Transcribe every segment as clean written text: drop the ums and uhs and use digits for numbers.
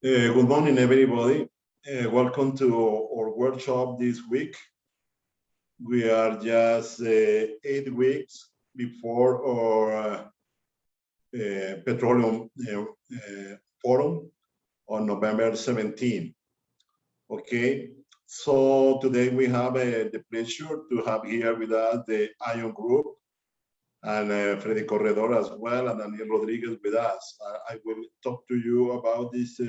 Good morning, everybody. Welcome to our workshop this week. We are just 8 weeks before our petroleum forum on November 17. Okay, so today we have the pleasure to have here with us the ION group and Freddie Corrado as well, and Daniel Rodriguez with us. I will talk to you about these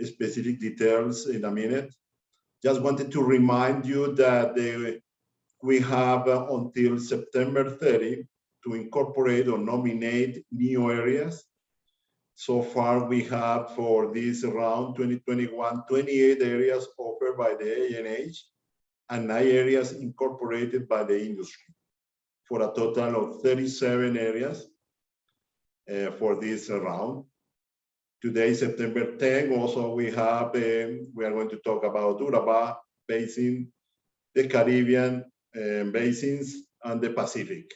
specific details in a minute. Just wanted to remind you that we have until September 30 to incorporate or nominate new areas. So far, we have for this round 2021, 28 areas offered by the ANH and 9 areas incorporated by the industry, for a total of 37 areas for this round. Today, September 10, also we have, we are going to talk about Uraba Basin, the Caribbean basins, and the Pacific.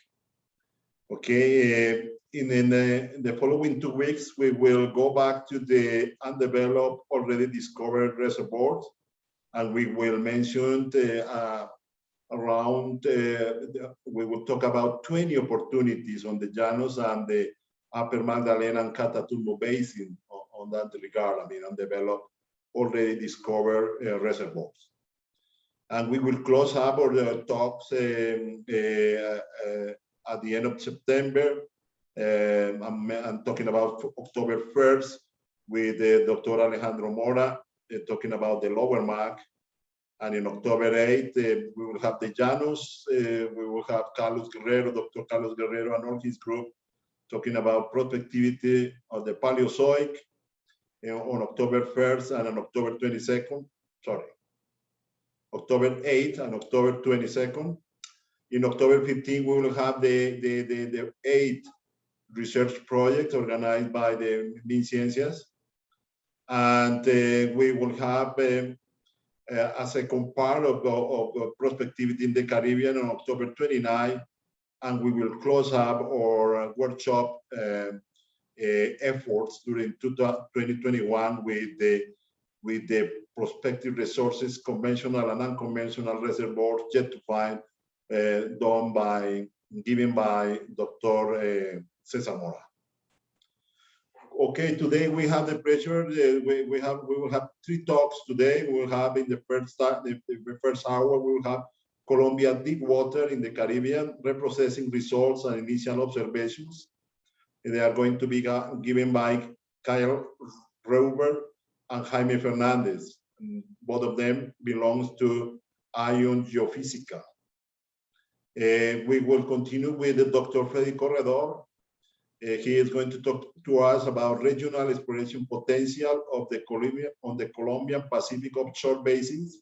Okay, in the following 2 weeks, we will go back to the undeveloped, already discovered reservoirs, and we will mention we will talk about 20 opportunities on the Llanos and the Upper Magdalena and Catatumbo Basin on that regard, I mean, undeveloped, already discovered reservoirs. And we will close up our talks at the end of September. I'm talking about October 1st with Dr. Alejandro Mora, talking about the Lower Mag. And in October 8th, we will have the Llanos. We will have Carlos Guerrero, Dr. Carlos Guerrero, and all his group talking about prospectivity of the Paleozoic on October 1st and on October 22nd. Sorry, October 8th and October 22nd. In October 15th, we will have the 8th research project organized by the MinCiencias. And we will have a second part of prospectivity in the Caribbean on October 29, and we will close up our workshop efforts during 2021 with the prospective resources, conventional and unconventional reservoirs yet to find, given by Dr. Cesar Mora. Okay, today we have the pleasure. We will have 3 talks today. We will have in the first hour, we will have Colombia Deepwater in the Caribbean, reprocessing results and initial observations. They are going to be given by Kyle Reuber and Jaime Fernandez. Both of them belongs to ION Geophysical. We will continue with Dr. Freddie Corrado. He is going to talk to us about regional exploration potential of the Colombian Pacific offshore basins.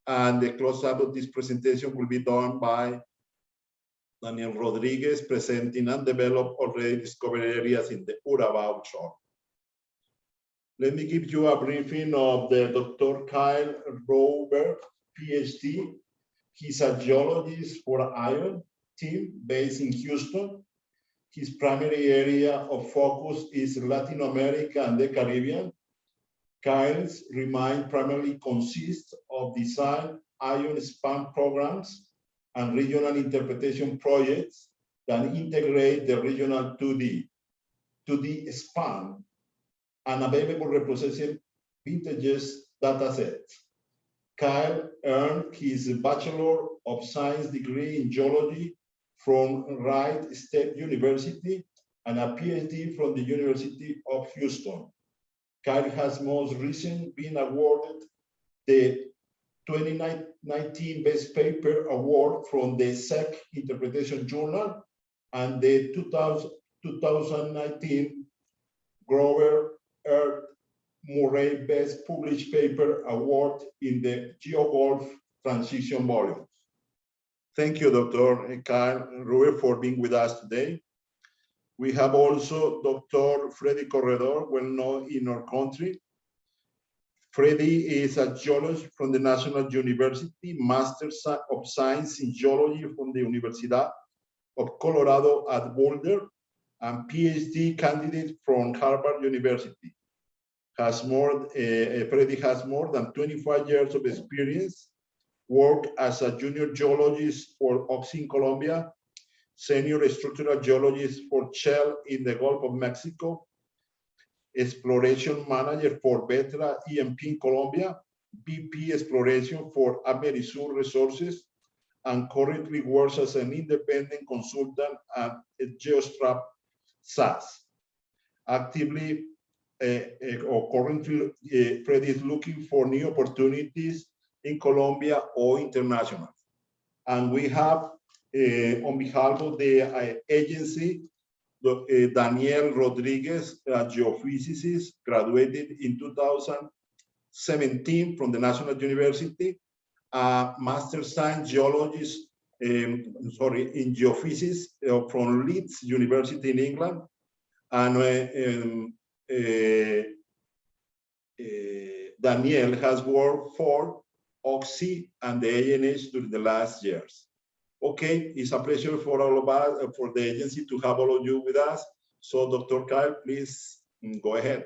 And the close-up of this presentation will be done by Daniel Rodriguez, presenting undeveloped, already discovered areas in the Uraba Offshore. Let me give you a briefing of the Dr. Kyle Reuber, PhD. He's a geologist for ION team based in Houston. His primary area of focus is Latin America and the Caribbean. Kyle's remaining primarily consists of design ION span programs and regional interpretation projects that integrate the regional 2D span and available reprocessing vintages datasets. Kyle earned his Bachelor of Science degree in geology from Wright State University and a PhD from the University of Houston. Kyle has most recently been awarded the 2019 Best Paper Award from the SEC Interpretation Journal and the 2019 Grover Earth Murray Best Published Paper Award in the GeoGolf Transition Volumes. Thank you, Dr. Kyle Reuber, for being with us today. We have also Dr. Freddie Corrado, well known in our country. Freddie is a geologist from the National University, Master of Science in Geology from the Universidad of Colorado at Boulder, and PhD candidate from Harvard University. Freddie has more than 25 years of experience, worked as a junior geologist for Oxy in Colombia, senior structural geologist for Shell in the Gulf of Mexico, exploration manager for Vetra E&P in Colombia, VP exploration for Amerisur Resources, and currently works as an independent consultant at Geostrap SAS. Actively or currently, Freddie is looking for new opportunities in Colombia or international. And we have, on behalf of the agency, Daniel Rodriguez, a geophysicist, graduated in 2017 from the National University, a Master Science Geologist, in geophysics from Leeds University in England, and Daniel has worked for Oxy and the ANH during the last years. Okay, it's a pleasure for all of us, for the agency to have all of you with us. So Dr. Kyle, please go ahead.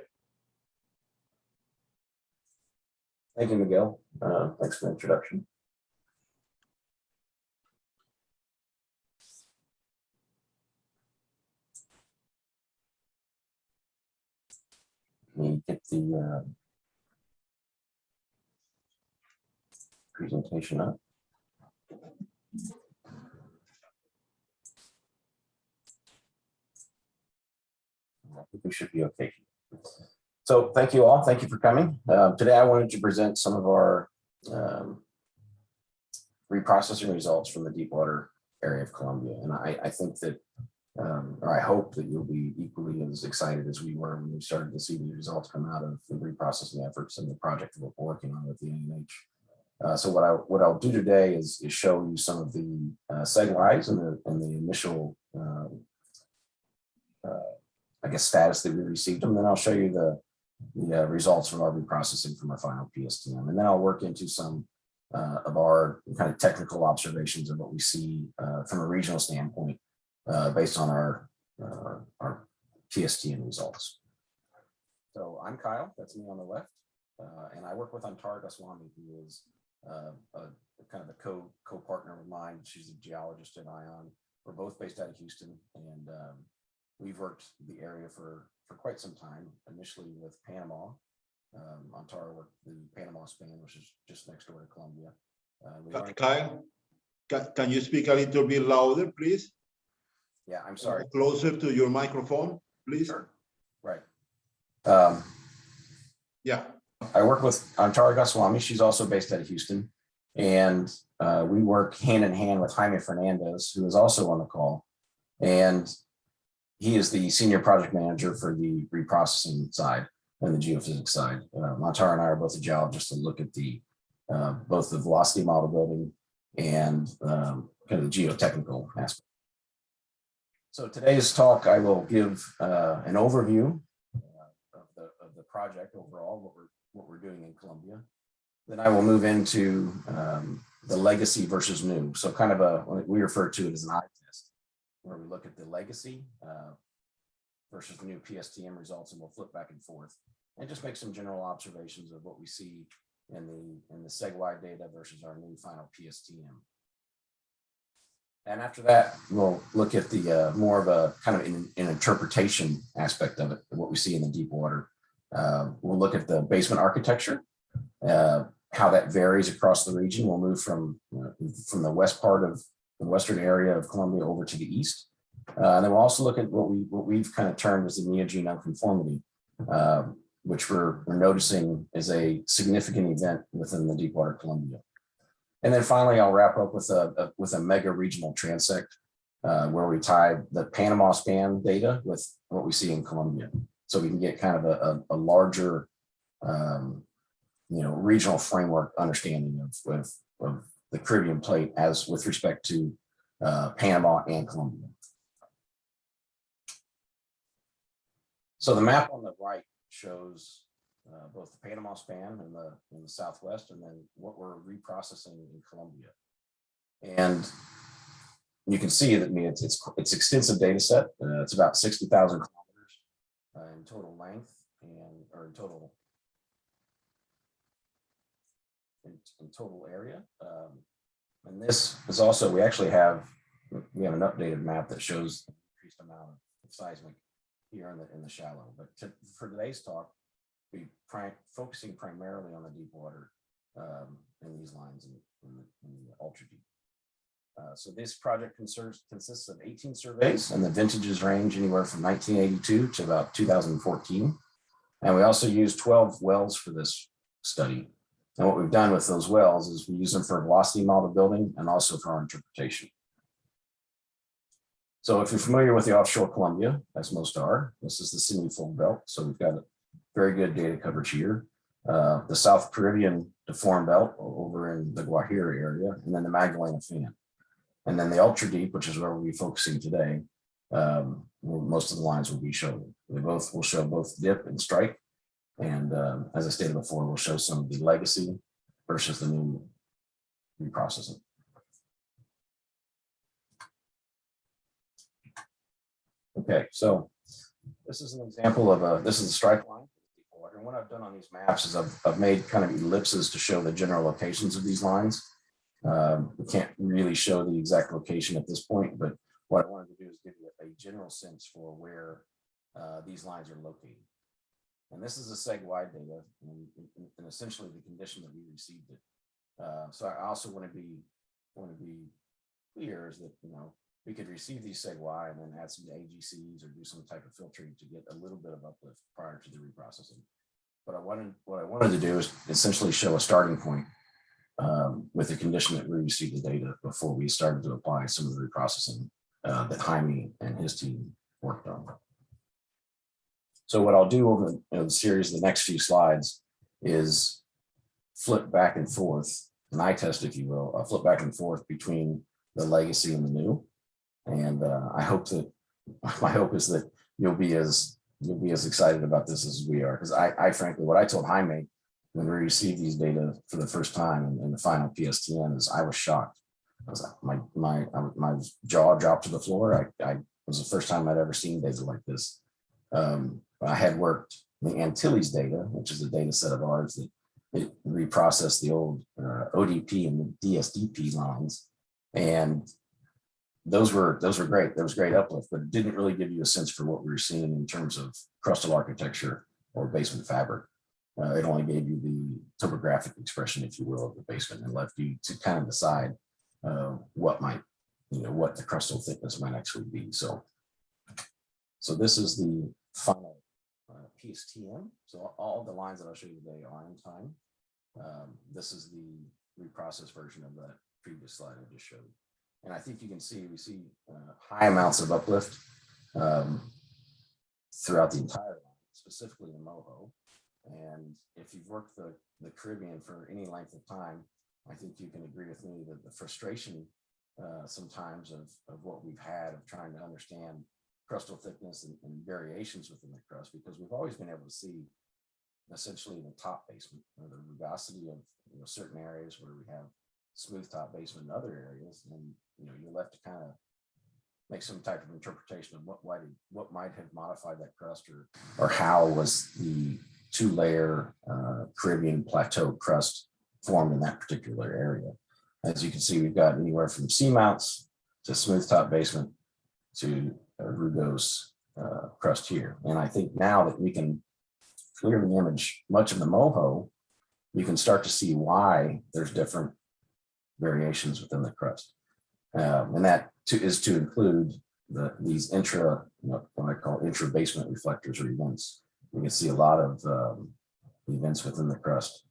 Thank you, Miguel. Thanks for the introduction. Let me get the presentation up. I think we should be okay. So thank you all. Thank you for coming. Today I wanted to present some of our reprocessing results from the deepwater area of Colombia. And I think that, or I hope that you'll be equally as excited as we were when we started to see the results come out of the reprocessing efforts and the project that we're working on with the ANH. So what I'll do today is show you some of the seglides and the initial I guess status that we received them. And then I'll show you the results from our reprocessing from our final PSTM. And then I'll work into some of our kind of technical observations of what we see from a regional standpoint based on our PSTM results. So I'm Kyle, that's me on the left, and I work with Antara Goswami, who is kind of a co-partner of mine. She's a geologist at ION. We're both based out of Houston, and we've worked the area for quite some time, initially with Panama. Antara worked the Panama span, which is just next door to Colombia. Kyle, can you speak a little bit louder, please? Yeah, I'm sorry. Closer to your microphone, please. Sure. Right. Yeah. I work with Antara Goswami. She's also based out of Houston. And we work hand in hand with Jaime Fernandez, who is also on the call. And he is the senior project manager for the reprocessing side and the geophysics side. Antara and I are both a geologist and look at the both the velocity model building and kind of the geotechnical aspect. So today's talk, I will give an overview of the project overall, what we're doing in Colombia. Then I will move into the legacy versus new. So kind of we refer to it as an eye test, where we look at the legacy versus the new PSTM results, and we'll flip back and forth and just make some general observations of what we see in the SegWide data versus our new final PSTM. And after that, we'll look at the more of a kind of an interpretation aspect of it, what we see in the deep water. We'll look at the basement architecture, how that varies across the region. We'll move from the west part of the western area of Colombia over to the east. And then we'll also look at what we've kind of termed as the Neogene nonconformity, which we're noticing is a significant event within the deepwater Colombia. And then finally, I'll wrap up with a mega regional transect where we tie the Panama span data with what we see in Colombia, so we can get kind of a larger, regional framework understanding of the Caribbean plate as with respect to Panama and Colombia. So the map on the right shows both the Panama span in the southwest, and then what we're reprocessing in Colombia. And you can see that it's extensive data set. It's about 60,000 kilometers in total length or in total in total area. And this is also, we actually have, we have an updated map that shows the increased amount of seismic here in the shallow. But for today's talk, we focusing primarily on the deep water in these lines in the ultra deep. So this project consists of 18 surveys, and the vintages range anywhere from 1982 to about 2014. And we also use 12 wells for this study. And what we've done with those wells is we use them for velocity model building and also for our interpretation. So if you're familiar with the offshore Colombia, as most are, this is the semi-fold belt. So we've got a very good data coverage here. The South Caribbean deformed belt over in the Guajira area, and then the Magdalena Fan. And then the ultra deep, which is where we'll be focusing today, most of the lines will be shown. They both will show both dip and strike. And as I stated before, we'll show some of the legacy versus the new reprocessing. Okay, so this is an example of this is a strike line. And what I've done on these maps is I've made kind of ellipses to show the general locations of these lines. We can't really show the exact location at this point, but what I wanted to do is give you a general sense for where these lines are located. And this is a seg-wide data, and essentially the condition that we received it. So I also want to be clear is that, you know, we could receive these seg-Y and then add some AGCs or do some type of filtering to get a little bit of uplift prior to the reprocessing. But what I wanted to do is essentially show a starting point with the condition that we received the data before we started to apply some of the reprocessing that Jaime and his team worked on. So what I'll do over the series, the next few slides, is flip back and forth, an eye test, if you will. I'll flip back and forth between the legacy and the new. And my hope is that you'll be as excited about this as we are, because I frankly, what I told Jaime when we received these data for the first time in the final PSTN is I was shocked. I was like, my jaw dropped to the floor. I was the first time I'd ever seen data like this. I had worked the Antilles data, which is a data set of ours that it reprocessed the old ODP and the DSDP lines, and those were great. There was great uplift, but it didn't really give you a sense for what we were seeing in terms of crustal architecture or basement fabric. It only gave you the topographic expression, if you will, of the basement, and left you to kind of decide what the crustal thickness might actually be. So this is the final PSTN. So all the lines that I'll show you today are in time. This is the reprocessed version of that previous slide I just showed. And I think you can see, we see high amounts of uplift throughout the entire line, specifically the Moho. And if you've worked the Caribbean for any length of time, I think you can agree with me that the frustration sometimes of what we've had of trying to understand crustal thickness and variations within the crust, because we've always been able to see essentially the top basement or the rugosity of certain areas where we have smooth top basement in other areas, and you're left to kind of make some type of interpretation of what might have modified that crust, or how was the two-layer Caribbean plateau crust formed in that particular area. As you can see, we've got anywhere from seamounts to smooth top basement to rugose crust here. And I think now that we can clearly image much of the Moho, you can start to see why there's different variations within the crust. And that is to include these what I call intra-basement reflectors or events. You can see a lot of events within the crust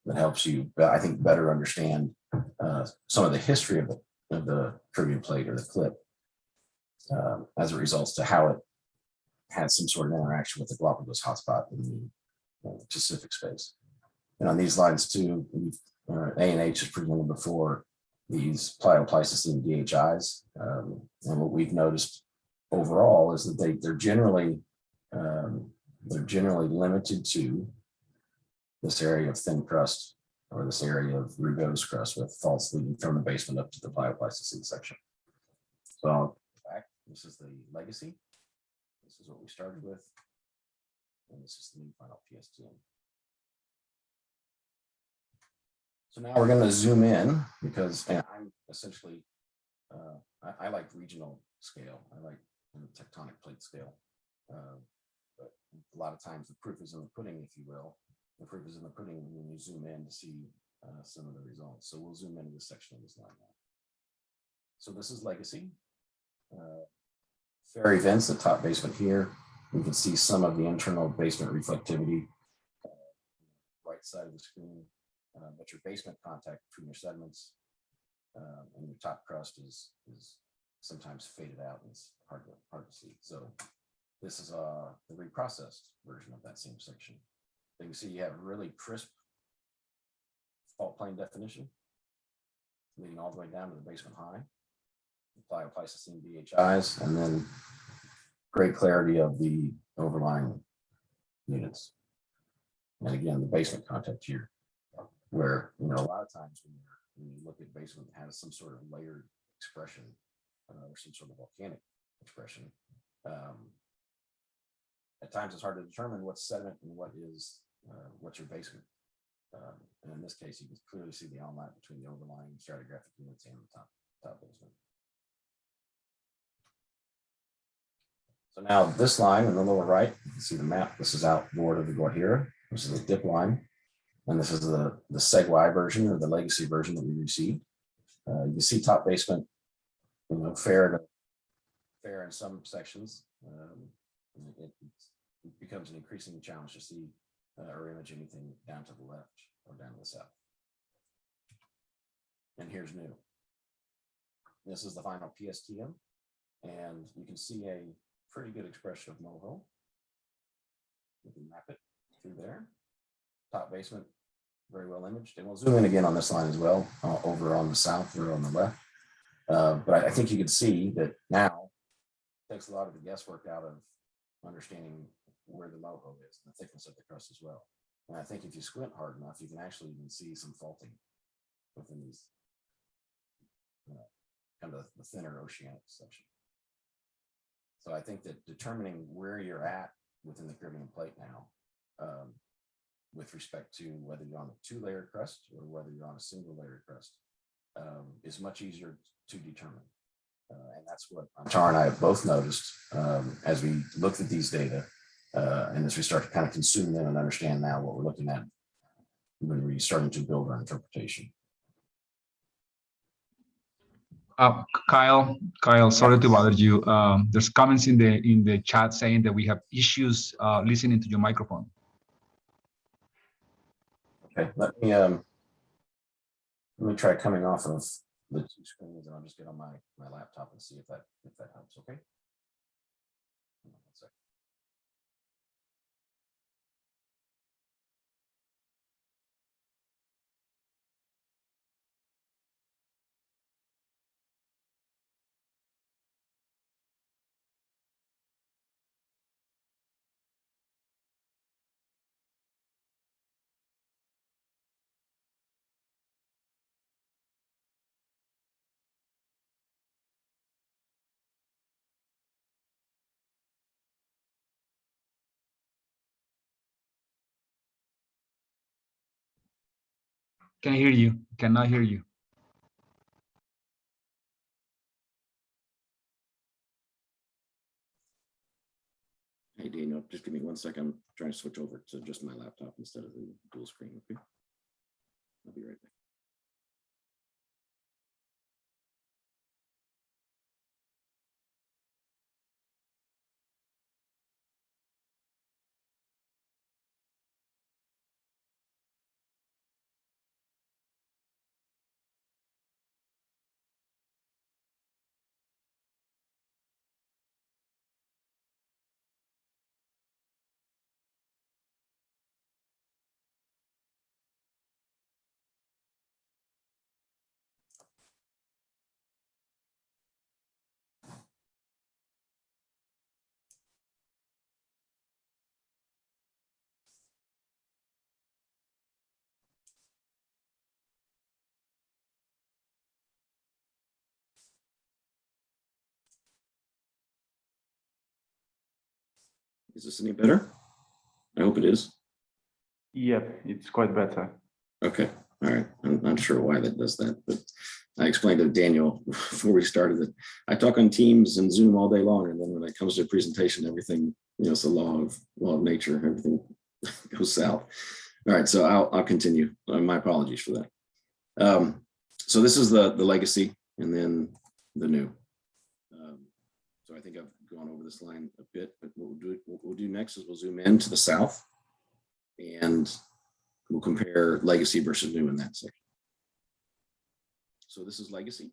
that helps you, I think, better understand some of the history of the Caribbean plate or the clip as it results to how it had some sort of interaction with the Galapagos hotspot in the Pacific space. And on these lines too, A&H has presented before these Pliocene DHIs. And what we've noticed overall is that they're generally limited to this area of thin crust or this area of rugose crust with faults leading from the basement up to the Pliocene section. So back, this is the legacy. This is what we started with. And this is the new final PSTN. So now we're going to zoom in because I'm essentially, I like regional scale. I like tectonic plate scale. But a lot of times the proof is in the pudding, if you will. The proof is in the pudding when you zoom in to see some of the results. So we'll zoom into this section of this line now. So this is legacy. Ferry vents, the top basement here. You can see some of the internal basement reflectivity, right side of the screen. But your basement contact between your sediments and your top crust is sometimes faded out and it's hard to see. So this is the reprocessed version of that same section. So you see you have really crisp fault plane definition leading all the way down to the basement high. Apply Pleistocene BHIs, and then great clarity of the overlying units. And again, the basement contact here, where a lot of times when you look at basement that has some sort of layered expression or some sort of volcanic expression, at times it's hard to determine what's sediment and what's your basement. And in this case, you can clearly see the outline between the overlying stratigraphic units and the top basement. So now this line in the lower right, you can see the map. This is outboard of the Guajira. This is the dip line. And this is the Segway version or the legacy version that we received. You can see top basement, fair in some sections. It becomes an increasing challenge to see or image anything down to the left or down to the south. And here's new. This is the final PSTM, and you can see a pretty good expression of moho. You can map it through there. Top basement, very well imaged. And we'll zoom in again on this line as well, over on the south or on the left. But I think you can see that now it takes a lot of the guesswork out of understanding where the moho is and the thickness of the crust as well. And I think if you squint hard enough, you can actually even see some faulting within these kind of the thinner oceanic section. So I think that determining where you're at within the Caribbean plate now, with respect to whether you're on a two-layer crust or whether you're on a single-layer crust, is much easier to determine. And that's what Tara and I have both noticed as we looked at these data and as we start to kind of consume them and understand now what we're looking at when we're starting to build our interpretation. Kyle, sorry to bother you. There's comments in the chat saying that we have issues listening to your microphone. Okay, let me try coming off of the two screens, and I'll just get on my laptop and see if that helps. Okay. One second. Can't hear you. Cannot hear you. Hey, Daniel, just give me 1 second. I'm trying to switch over to just my laptop instead of the dual screen. Okay, I'll be right back. Is this any better? I hope it is. Yep, it's quite better. Okay. All right, I'm not sure why that does that, but I explained to Daniel before we started that I talk on Teams and Zoom all day long, and then when it comes to a presentation, everything, it's the law of nature, everything goes south. All right, so I'll continue. My apologies for that. So this is the legacy, and then the new. So I think I've gone over this line a bit, but what we'll do next is we'll zoom in to the south, and we'll compare legacy versus new in that section. So this is legacy.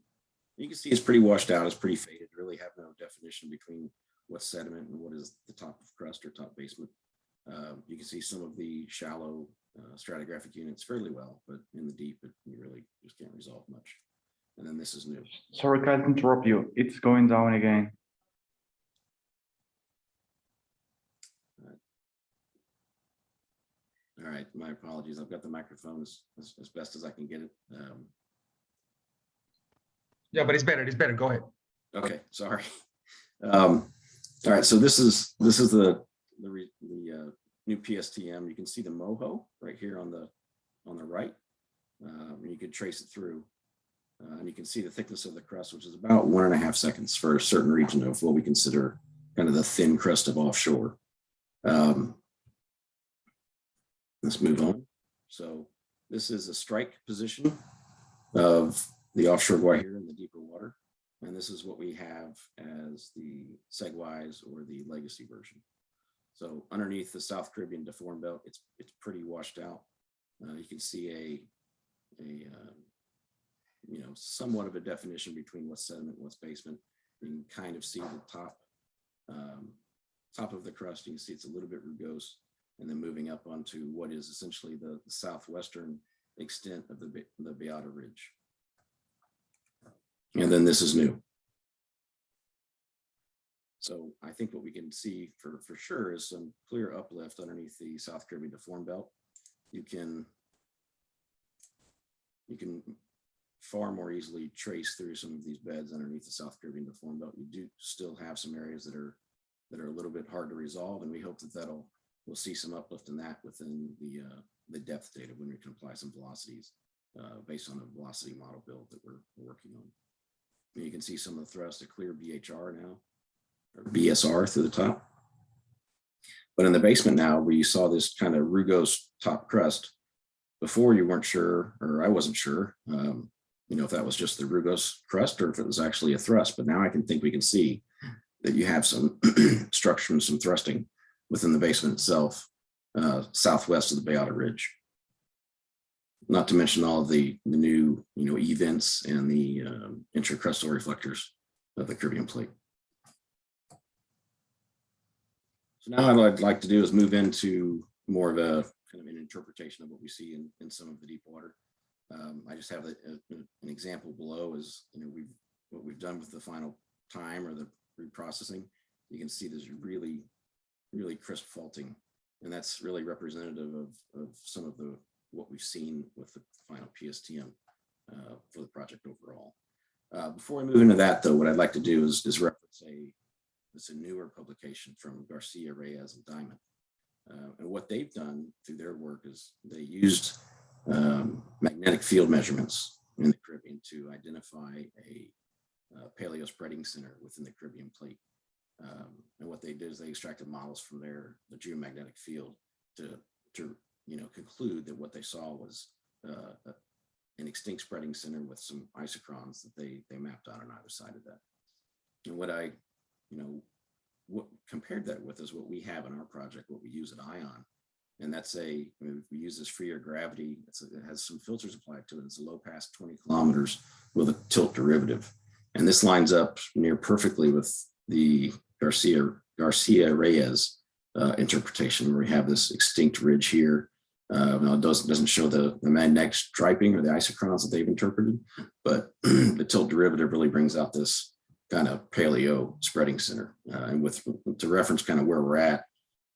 You can see it's pretty washed out. It's pretty faded. Really have no definition between what's sediment and what is the top of crust or top basement. You can see some of the shallow stratigraphic units fairly well, but in the deep, you really just can't resolve much. And then this is new. Sorry, can't interrupt you. It's going down again. All right, my apologies. I've got the microphone as best as I can get it. Yeah, but it's better. It's better. Go ahead. Okay, sorry. All right, so this is the new PSTM. You can see the moho right here on the right. You could trace it through, and you can see the thickness of the crust, which is about 1.5 seconds for a certain region of what we consider kind of the thin crust of offshore. Let's move on. So this is a strike position of the offshore Guajira in the deeper water. And this is what we have as the segwise or the legacy version. So underneath the South Caribbean deformed belt, it's pretty washed out. You can see somewhat of a definition between what's sediment and what's basement. You can kind of see the top of the crust. You can see it's a little bit rugose, and then moving up onto what is essentially the southwestern extent of the Beata Ridge. And then this is new. So I think what we can see for sure is some clear uplift underneath the South Caribbean deformed belt. You can far more easily trace through some of these beds underneath the South Caribbean deformed belt. You do still have some areas that are a little bit hard to resolve, and we hope that we'll see some uplift in that within the depth data when we can apply some velocities based on a velocity model build that we're working on. And you can see some of the thrust, a clear BHR now, or BSR through the top. But in the basement now, where you saw this kind of rugose top crust, before you weren't sure, or I wasn't sure, if that was just the rugose crust or if it was actually a thrust. But now we can see that you have some structure and some thrusting within the basement itself, southwest of the Beata Ridge. Not to mention all of the new, events and the intracrustal reflectors of the Caribbean plate. So now what I'd like to do is move into more of a kind of an interpretation of what we see in some of the deep water. I just have an example below is, what we've done with the final time or the reprocessing. You can see there's really, really crisp faulting, and that's really representative of some of what we've seen with the final PSTM for the project overall. Before I move into that, though, what I'd like to do is reference a newer publication from Garcia, Reyes, and Diamond. And what they've done through their work is they used magnetic field measurements in the Caribbean to identify a paleo spreading center within the Caribbean plate. And what they did is they extracted models from the geomagnetic field to conclude that what they saw was an extinct spreading center with some isochrons that they mapped out on either side of that. And what compared that with is what we have in our project, what we use at ION. And that's we use this free air gravity. It has some filters applied to it. It's a low pass 20 kilometers with a tilt derivative. And this lines up near perfectly with the Garcia Reyes interpretation, where we have this extinct ridge here. Now it doesn't show the magnetic striping or the isochrons that they've interpreted, but the tilt derivative really brings out this kind of paleo spreading center. And to reference kind of where we're at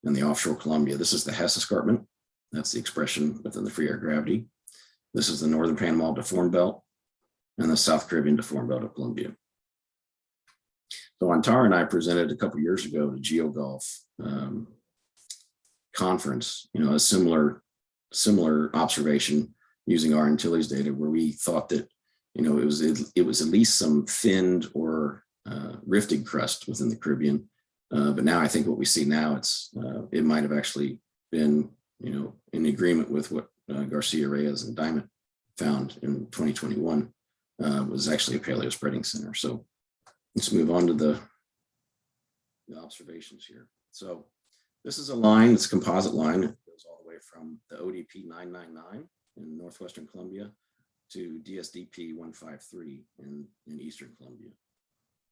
in the offshore Colombia, this is the Hess escarpment. That's the expression within the free air gravity. This is the Northern Panama deformed belt and the South Caribbean deformed belt of Colombia. So Antara and I presented a couple of years ago at a GeoGulf conference, a similar observation using our Antilles data, where we thought that, it was at least some thinned or rifted crust within the Caribbean. But now I think what we see now, it might have actually been, in agreement with what Garcia Reyes and Diamond found in 2021, was actually a paleo spreading center. So let's move on to the observations here. So this is a line, it's a composite line. It goes all the way from the ODP 999 in northwestern Colombia to DSDP 153 in eastern Colombia.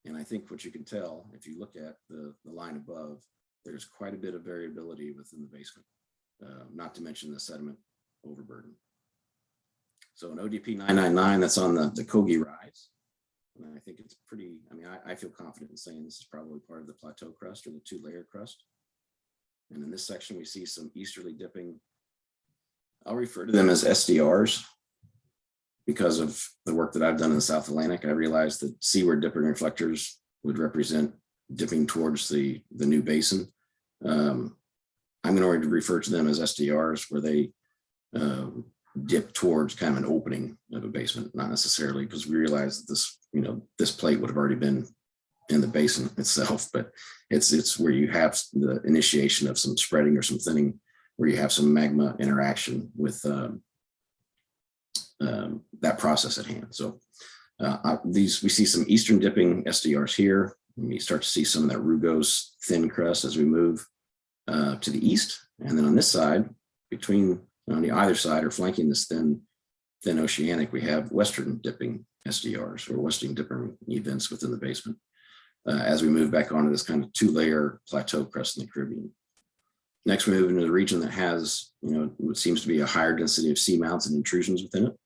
And I think what you can tell, if you look at the line above, there's quite a bit of variability within the basement, not to mention the sediment overburden. So an ODP 999, that's on the Kogi rise. And I think it's pretty, I feel confident in saying this is probably part of the plateau crust or the two-layer crust. And in this section, we see some easterly dipping. I'll refer to them as SDRs because of the work that I've done in the South Atlantic. I realized that seaward dipping reflectors would represent dipping towards the new basin. I'm going to refer to them as SDRs, where they dip towards kind of an opening of a basement, not necessarily because we realized that this plate would have already been in the basin itself, but it's where you have the initiation of some spreading or some thinning, where you have some magma interaction with that process at hand. So we see some eastern dipping SDRs here. And we start to see some of that rugose thin crust as we move to the east. And then on this side, on the either side or flanking this thin oceanic, we have western dipping SDRs or western dipping events within the basement as we move back onto this kind of two-layer plateau crust in the Caribbean. Next, we move into the region that has, what seems to be a higher density of seamounts and intrusions within it.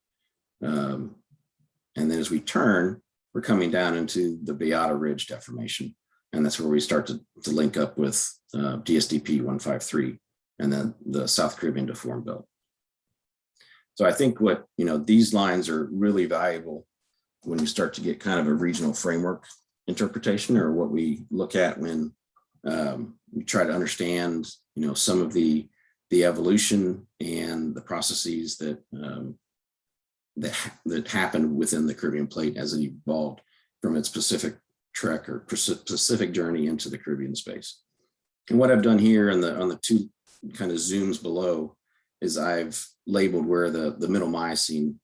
And then as we turn, we're coming down into the Beata Ridge deformation. And that's where we start to link up with DSDP 153 and then the South Caribbean deformed belt. So I think these lines are really valuable when you start to get kind of a regional framework interpretation, or what we look at when we try to understand, some of the evolution and the processes that happened within the Caribbean plate as it evolved from its Pacific trek or Pacific journey into the Caribbean space. And what I've done here on the two kind of zooms below is I've labeled where the middle Miocene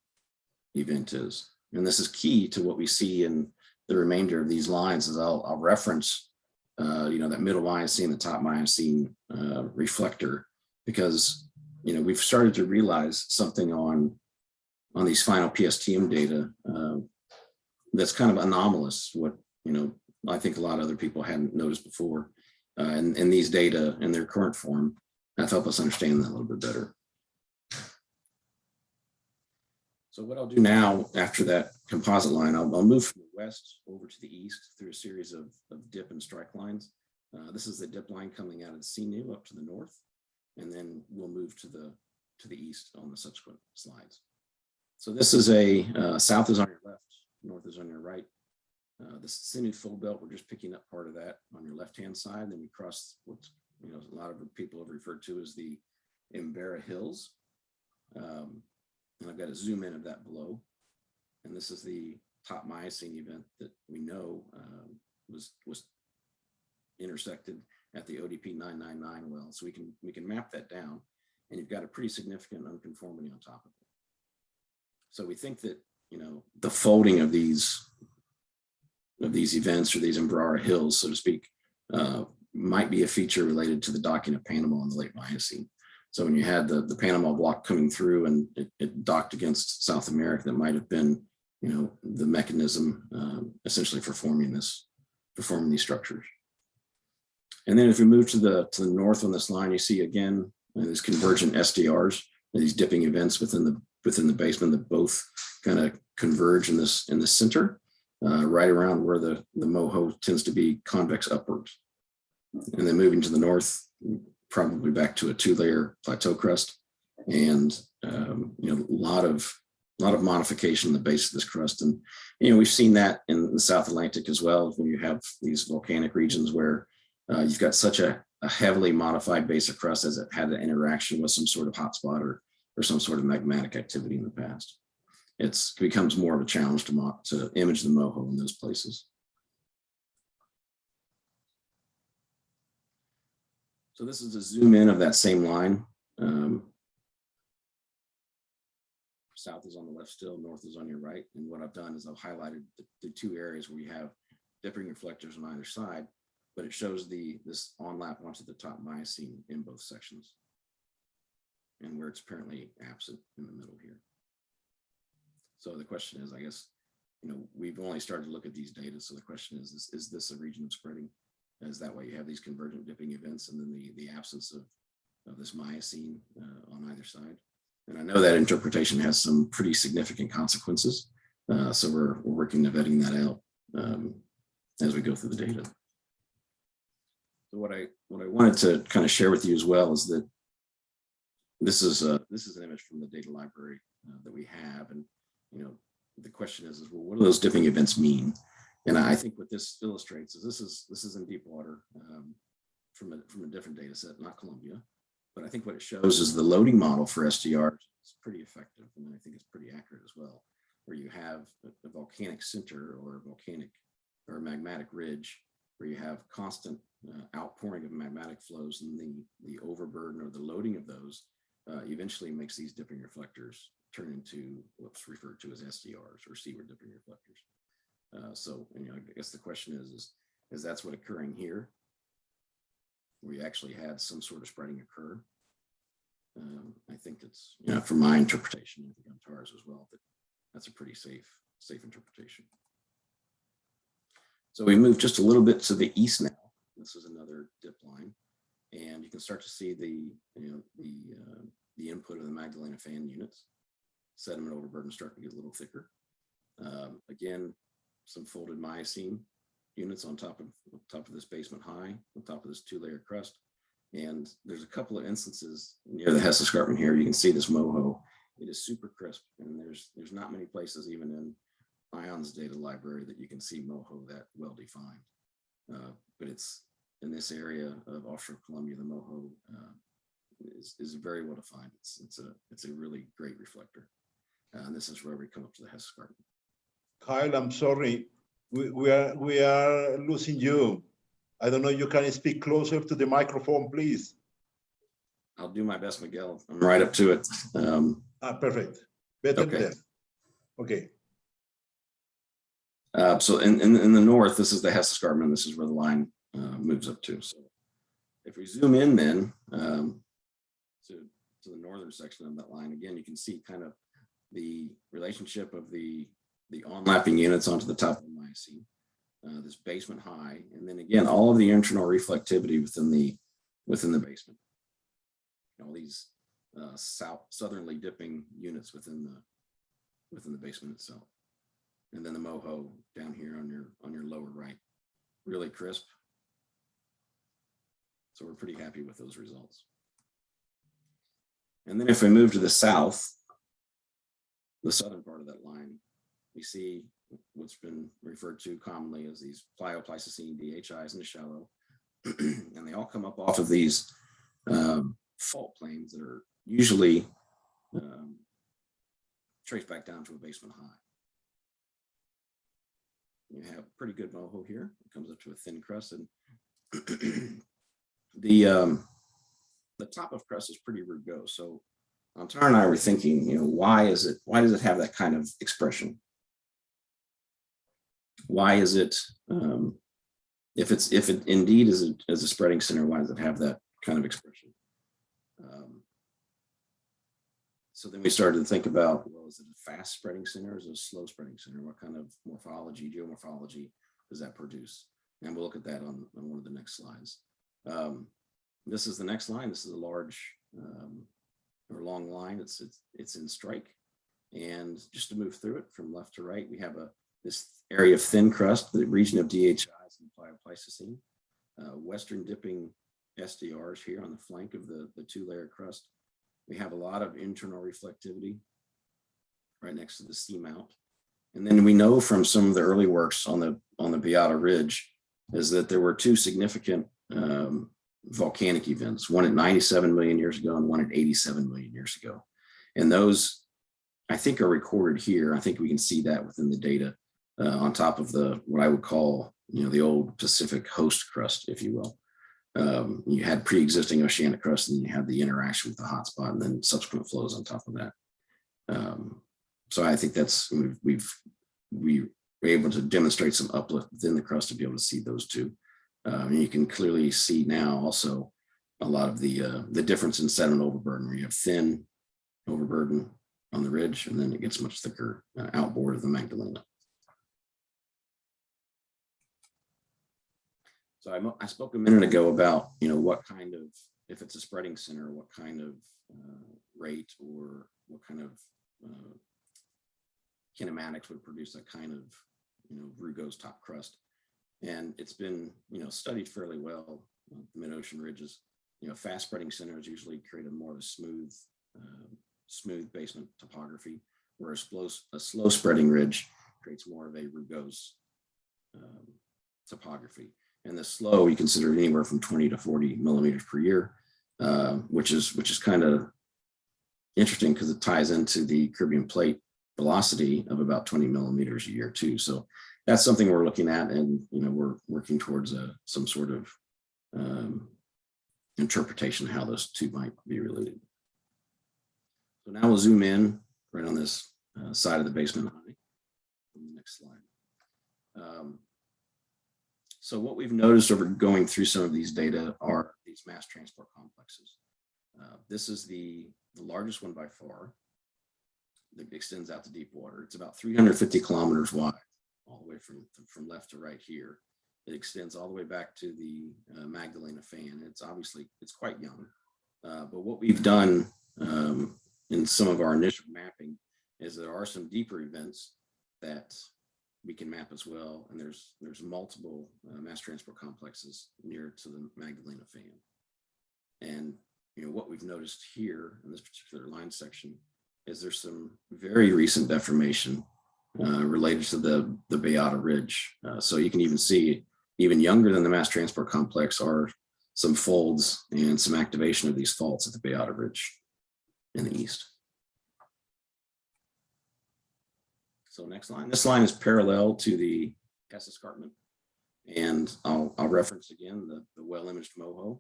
event is. And this is key to what we see in the remainder of these lines, is I'll reference that middle Miocene, the top Miocene reflector, because we've started to realize something on these final PSTM data that's kind of anomalous. What I think a lot of other people hadn't noticed before, and these data in their current form have helped us understand that a little bit better. So what I'll do now, after that composite line, I'll move from the west over to the east through a series of dip and strike lines. This is the dip line coming out of the CNU up to the north, and then we'll move to the east on the subsequent slides. So this is south is on your left, north is on your right. The CNU fold belt, we're just picking up part of that on your left-hand side. Then we cross what a lot of people have referred to as the Embera Hills. And I've got a zoom in of that below. And this is the top Miocene event that we know was intersected at the ODP 999 well. So we can map that down, and you've got a pretty significant unconformity on top of it. So we think that the folding of these events, or these Embera Hills, so to speak, might be a feature related to the docking of Panama in the late Miocene. So when you had the Panama block coming through and it docked against South America, that might have been, the mechanism essentially for forming these structures. And then if we move to the north on this line, you see again these convergent SDRs, these dipping events within the basement that both kind of converge in this center, right around where the moho tends to be convex upwards. And then moving to the north, probably back to a two-layer plateau crust, and a lot of modification in the base of this crust. And we've seen that in the South Atlantic as well, when you have these volcanic regions where you've got such a heavily modified base of crust as it had an interaction with some sort of hotspot or or some sort of magmatic activity in the past. It becomes more of a challenge to image the moho in those places. So this is a zoom in of that same line. South is on the left still, north is on your right. And what I've done is I've highlighted the two areas where you have dipping reflectors on either side, but it shows this onlap onto the top Miocene in both sections, and where it's apparently absent in the middle here. So the question is, I guess, we've only started to look at these data. So the question is this a region of spreading? Is that why you have these convergent dipping events and then the absence of this Miocene on either side? And I know that interpretation has some pretty significant consequences. So we're working to vetting that out as we go through the data. So what I wanted to kind of share with you as well is that this is an image from the data library that we have, and the question is well, what do those dipping events mean? And I think what this illustrates is this is in deep water from a different data set, not Colombia. But I think what it shows is the loading model for SDR is pretty effective, and I think it's pretty accurate as well, where you have a volcanic center or a magmatic ridge, where you have constant outpouring of magmatic flows, and the overburden or the loading of those eventually makes these dipping reflectors turn into what's referred to as SDRs, or seaward dipping reflectors. So I guess the question is that's what occurring here? We actually had some sort of spreading occur. I think it's, from my interpretation, I think on TARS as well, that's a pretty safe interpretation. So we move just a little bit to the east now. This is another dip line, and you can start to see the input of the Magdalena fan units. Sediment overburden starting to get a little thicker. Again, some folded Miocene units on top of this basement high, on top of this 2-layer crust. And there's a couple of instances near the Hess escarpment here. You can see this moho. It is super crisp, and there's not many places, even in ION's data library, that you can see moho that well defined. But it's in this area of offshore Colombia, the moho is very well defined. It's a really great reflector. And this is where we come up to the Hess escarpment. Kyle, I'm sorry. We are losing you. I don't know, you can speak closer to the microphone, please. I'll do my best, Miguel. I'm right up to it. Perfect. Better okay. there. Okay. So in the north, this is the Hess escarpment. This is where the line moves up to. So if we zoom in then to the northern section of that line, again, you can see kind of the relationship of the onlapping units onto the top of the Miocene, this basement high, and then again, all of the internal reflectivity within the basement. All these southerly dipping units within the basement itself, and then the moho down here on your lower right, really crisp. So we're pretty happy with those results. And then if we move to the south, the southern part of that line, we see what's been referred to commonly as these Plio-Pleistocene DHIs in the shallow, and they all come up off of these fault planes that are usually traced back down to a basement high. You have pretty good moho here. It comes up to a thin crust, and the top of crust is pretty rugose. So Tara and I were thinking, why does it have that kind of expression? Why is it, if it indeed is a spreading center, why does it have that kind of expression? So then we started to think about, well, is it a fast spreading center or is it a slow spreading center? What kind of morphology, geomorphology does that produce? And we'll look at that on one of the next slides. This is the next line. This is a large or long line. It's in strike. And just to move through it from left to right, we have this area of thin crust, the region of DHIs and Plio-Pleistocene, western dipping SDRs here on the flank of the 2-layer crust. We have a lot of internal reflectivity right next to the seamount. And then we know from some of the early works on the Beata Ridge is that there were two significant volcanic events, one at 97 million years ago and one at 87 million years ago. And those, I think, are recorded here. I think we can see that within the data on top of what I would call, the old Pacific host crust, if you will. You had pre-existing oceanic crust, and you had the interaction with the hotspot, and then subsequent flows on top of that. So I think that's we were able to demonstrate some uplift within the crust to be able to see those two. And you can clearly see now also a lot of the difference in sediment overburden, where you have thin overburden on the ridge, and then it gets much thicker outboard of the Magdalena. So I spoke a minute ago about, what kind of, if it's a spreading center, what kind of rate or what kind of kinematics would produce that kind of, rugose top crust. And it's been, studied fairly well, the mid-ocean ridges. Fast spreading centers usually create a more of a smooth basement topography, whereas a slow spreading ridge creates more of a rugose topography. And the slow, we consider anywhere from 20 to 40 millimeters per year, which is kind of interesting because it ties into the Caribbean plate velocity of about 20 millimeters a year too. So that's something we're looking at, and we're working towards some sort of interpretation of how those two might be related. So now we'll zoom in right on this side of the basement high. Next slide. So what we've noticed over going through some of these data are these mass transport complexes. This is the largest one by far that extends out to deep water. It's about 350 kilometers wide, all the way from left to right here. It extends all the way back to the Magdalena fan. It's quite young. But what we've done in some of our initial mapping is there are some deeper events that we can map as well. And there's multiple mass transport complexes near to the Magdalena fan. And what we've noticed here in this particular line section is there's some very recent deformation related to the Beata Ridge. So you can even see, even younger than the mass transport complex are some folds and some activation of these faults at the Beata Ridge in the east. So next line, this line is parallel to the Hess Escarpment. And I'll reference again the well-imaged MOHO.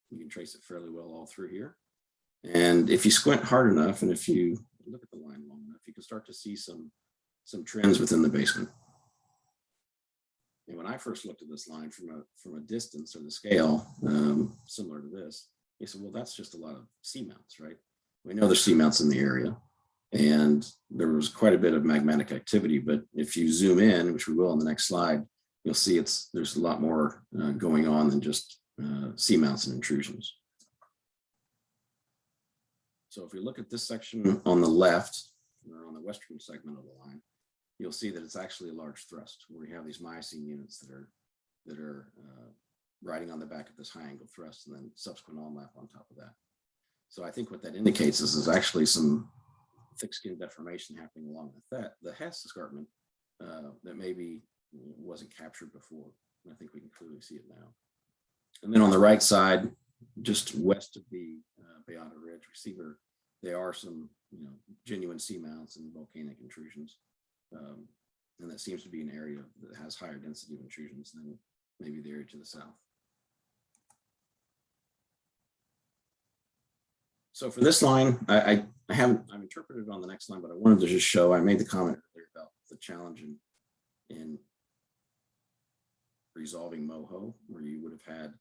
You can trace it fairly well all through here. And if you squint hard enough, and if you look at the line long enough, you can start to see some trends within the basement. And when I first looked at this line from a distance or the scale, similar to this, I said, well, that's just a lot of seamounts, right? We know there's seamounts in the area, and there was quite a bit of magmatic activity. But if you zoom in, which we will on the next slide, you'll see there's a lot more going on than just seamounts and intrusions. So if we look at this section on the left, or on the western segment of the line, you'll see that it's actually a large thrust where we have these Miocene units that are riding on the back of this high angle thrust, and then subsequent onlap on top of that. So I think what that indicates is there's actually some thick skin deformation happening along with the Hess Escarpment that maybe wasn't captured before. And I think we can clearly see it now. And then on the right side, just west of the Beata Ridge, we see where there are some genuine seamounts and volcanic intrusions. And that seems to be an area that has higher density of intrusions than maybe the area to the south. So for this line, I've interpreted it on the next line, but I wanted to just show, I made the comment earlier about the challenge in resolving MOHO, where you would have had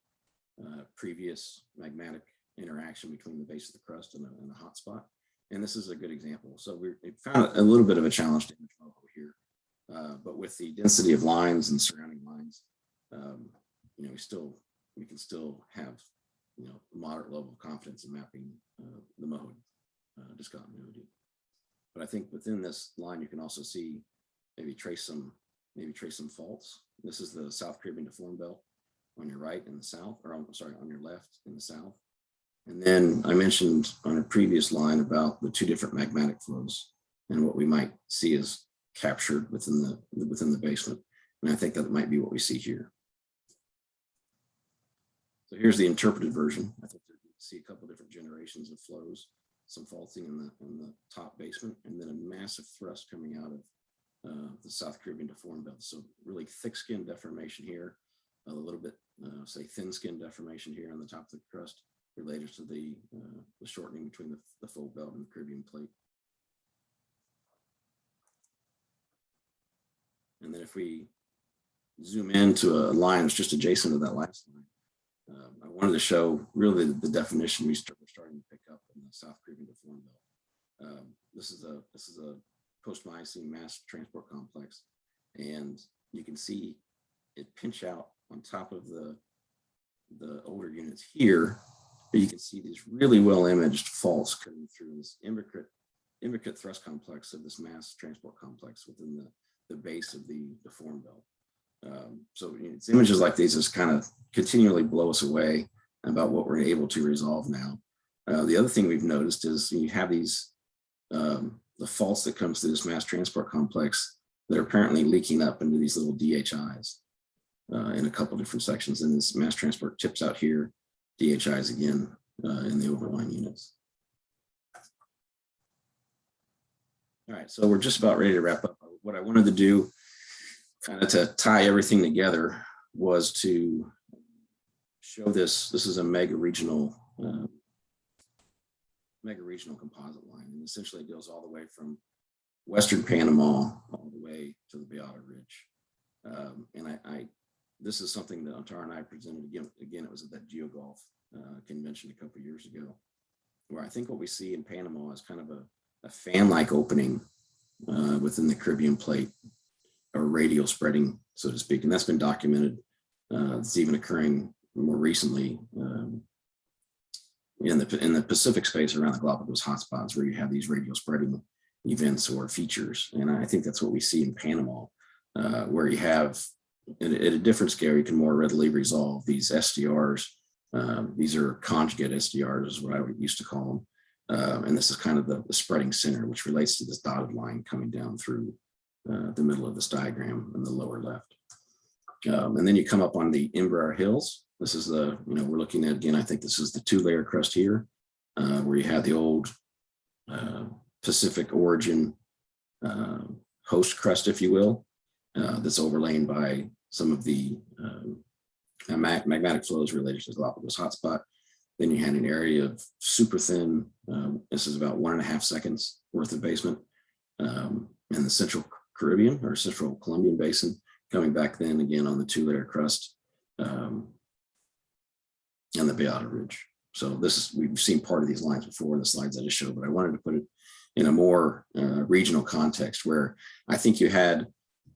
previous magmatic interaction between the base of the crust and the hot spot. And this is a good example. So we found a little bit of a challenge to image MOHO here, but with the density of lines and surrounding lines, we can still have a moderate level of confidence in mapping the MOHO discontinuity. But I think within this line, you can also see maybe trace some faults. This is the South Caribbean deformed belt on your right in the south, or I'm sorry, on your left in the south. And then I mentioned on a previous line about the two different magmatic flows and what we might see as captured within the basement. And I think that might be what we see here. So here's the interpreted version. I think see a couple different generations of flows, some faulting in the top basement, and then a massive thrust coming out of the South Caribbean deformed belt. So really thick skin deformation here, a little bit, say, thin skin deformation here on the top of the crust, related to the shortening between the fold belt and the Caribbean plate. And then if we zoom into a line that's just adjacent to that last line, I wanted to show really the definition we're starting to pick up in the South Caribbean deformed belt. This is a post-Miocene mass transport complex, and you can see it pinch out on top of the older units here. But you can see these really well imaged faults coming through this imbricate thrust complex of this mass transport complex within the base of the deformed belt. So it's images like these just kind of continually blow us away about what we're able to resolve now. The other thing we've noticed is you have these, the faults that comes through this mass transport complex that are apparently leaking up into these little DHIs in a couple different sections. And this mass transport tips out here, DHIs again in the overlying units. All right, so we're just about ready to wrap up. What I wanted to do, kind of to tie everything together, was to show this. This is a mega regional composite line, and essentially it goes all the way from Western Panama all the way to the Beata Ridge. And this is something that Antara and I presented again. It was at that GeoGolf convention a couple of years ago, where I think what we see in Panama is kind of a fan-like opening within the Caribbean plate, or radial spreading, so to speak, and that's been documented. It's even occurring more recently in the Pacific space around the Galapagos hotspots, where you have these radial spreading events or features. And I think that's what we see in Panama, where you have, at a different scale, you can more readily resolve these SDRs. These are conjugate SDRs, is what I used to call them. And this is kind of the spreading center, which relates to this dotted line coming down through the middle of this diagram in the lower left. And then you come up on the Imbrar Hills. This is the, we're looking at, again, I think this is the 2-layer crust here, where you have the old Pacific origin host crust, if you will, that's overlain by some of the magmatic flows related to the Galapagos hotspot. Then you had an area of super thin, this is about 1.5 seconds worth of basement, in the Central Caribbean or Central Colombian Basin, coming back then again on the 2-layer crust and the Beata Ridge. So we've seen part of these lines before in the slides I just showed, but I wanted to put it in a more regional context, where I think you had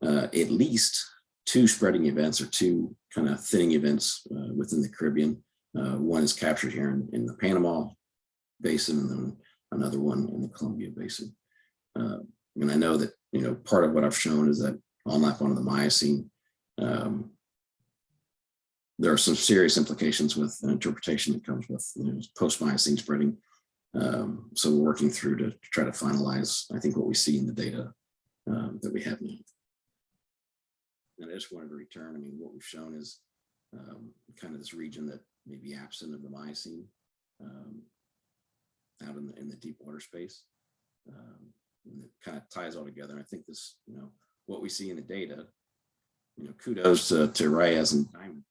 at least 2 spreading events or 2 kind of thinning events within the Caribbean. One is captured here in the Panama Basin, and then another one in the Colombia Basin. And I know that, part of what I've shown is that on lap 1 of the Miocene, there are some serious implications with an interpretation that comes with post-Miocene spreading. So we're working through to try to finalize, I think, what we see in the data that we have now. And I just wanted to return, what we've shown is kind of this region that may be absent of the Miocene out in the deep water space. And it kind of ties all together. I think this, what we see in the data, kudos to Reyes and Diamond,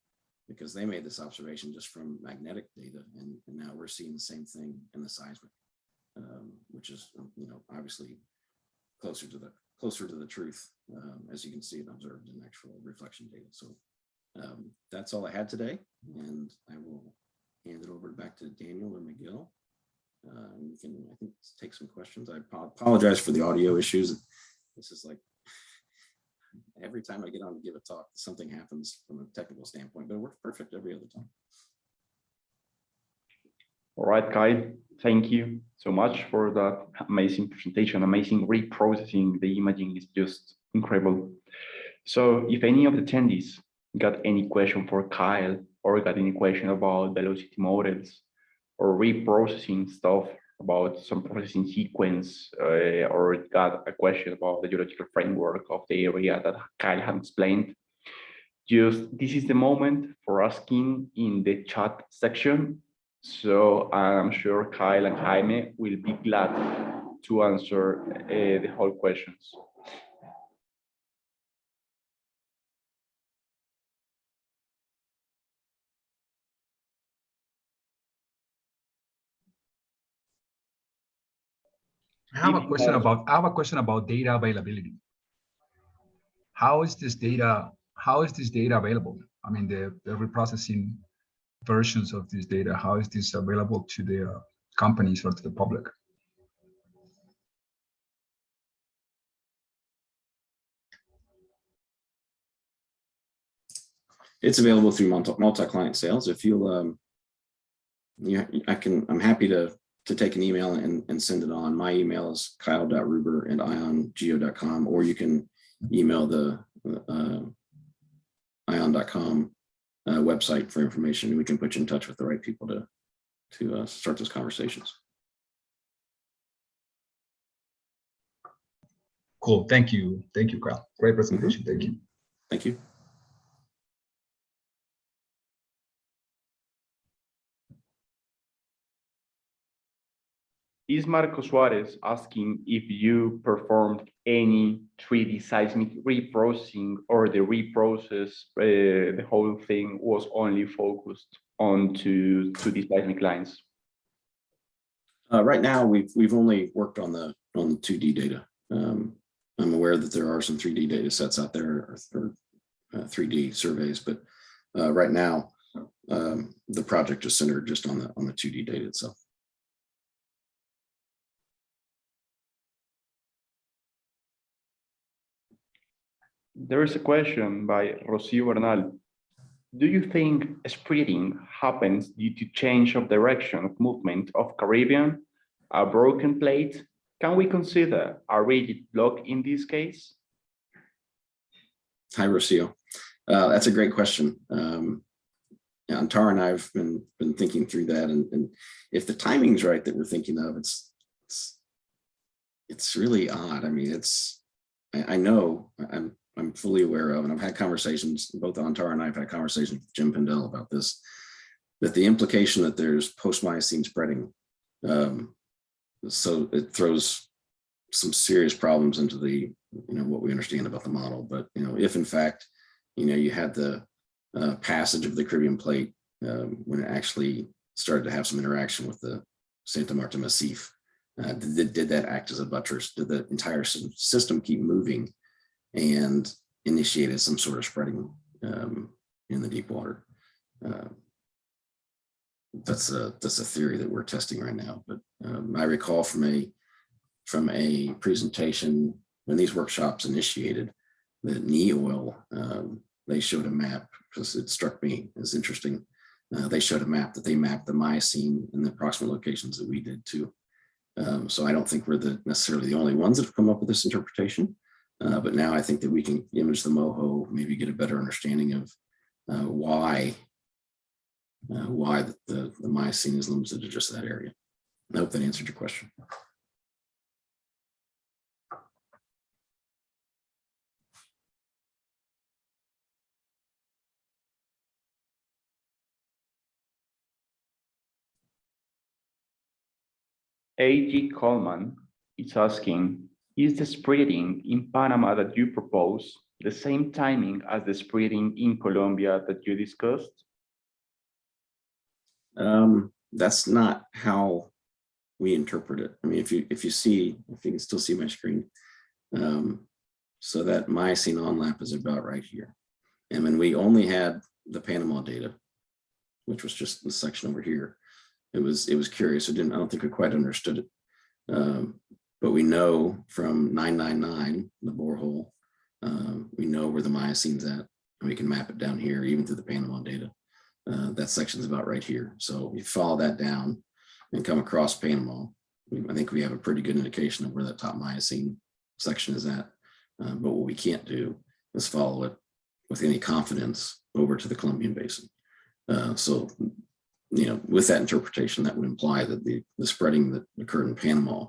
because they made this observation just from magnetic data, and now we're seeing the same thing in the seismic, which is obviously closer to the truth, as you can see and observed in actual reflection data. So that's all I had today, and I will hand it over back to Daniel or Miguel. We can, I think, take some questions. I apologize for the audio issues. This is like every time I get on to give a talk, something happens from a technical standpoint, but it works perfect every other time. All right, Kai, thank you so much for that amazing presentation. Amazing reprocessing. The imaging is just incredible. So if any of the attendees got any question for Kyle, or got any question about velocity models or reprocessing stuff about some processing sequence, or got a question about the geological framework of the area that Kyle had explained, just this is the moment for asking in the chat section. So I'm sure Kyle and Jaime will be glad to answer the whole questions. I have a question about data availability. How is this data available? I mean, the reprocessing versions of this data, how is this available to the companies or to the public? It's available through multi-client sales. If you'll, I'm happy to take an email and send it on. My email is kyle.ruber@iongeo.com, or you can email the ion.com website for information, and we can put you in touch with the right people to start those conversations. Cool. Thank you, Kyle. Great presentation. Thank you. Thank you. Is Marco Suarez asking if you performed any 3D seismic reprocessing, or the reprocess, the whole thing was only focused onto the seismic lines? Right now, we've only worked on the 2D data. I'm aware that there are some 3D data sets out there, or 3D surveys, but right now, the project is centered just on the 2D data itself. There is a question by Rocio Bernal. Do you think spreading happens due to change of direction of movement of Caribbean, a broken plate? Can we consider a rigid block in this case? Hi, Rocio. That's a great question. Antara and I've been thinking through that, and if the timing's right that we're thinking of, it's really odd. I mean, I know I'm fully aware of, and I've had conversations, both Antara and I have had conversations with Jim Pendel about this, that the implication that there's post-Miocene spreading, so it throws some serious problems into the, what we understand about the model. But, if in fact, you had the passage of the Caribbean plate when it actually started to have some interaction with the Santa Marta Massif, did that act as a buttress? Did the entire system keep moving and initiated some sort of spreading in the deep water? That's a theory that we're testing right now. But I recall from a presentation when these workshops initiated, that NEOIL, they showed a map, because it struck me as interesting. They showed a map that they mapped the Miocene in the approximate locations that we did too. So I don't think we're necessarily the only ones that have come up with this interpretation. But now I think that we can image the MOHO, maybe get a better understanding of why the Miocene is limited to just that area. I hope that answered your question. A.G. Coleman is asking, is the spreading in Panama that you propose the same timing as the spreading in Colombia that you discussed? That's not how we interpret it. I mean, if you can still see my screen. So that Miocene onlap is about right here. And when we only had the Panama data, which was just the section over here, it was curious. I don't think we quite understood it. But we know from 999, the borehole, we know where the Miocene's at, and we can map it down here, even through the Panama data. That section's about right here. So you follow that down and come across Panama. I think we have a pretty good indication of where that top Miocene section is at. But what we can't do is follow it with any confidence over to the Colombian Basin. So, with that interpretation, that would imply that the spreading that occurred in Panama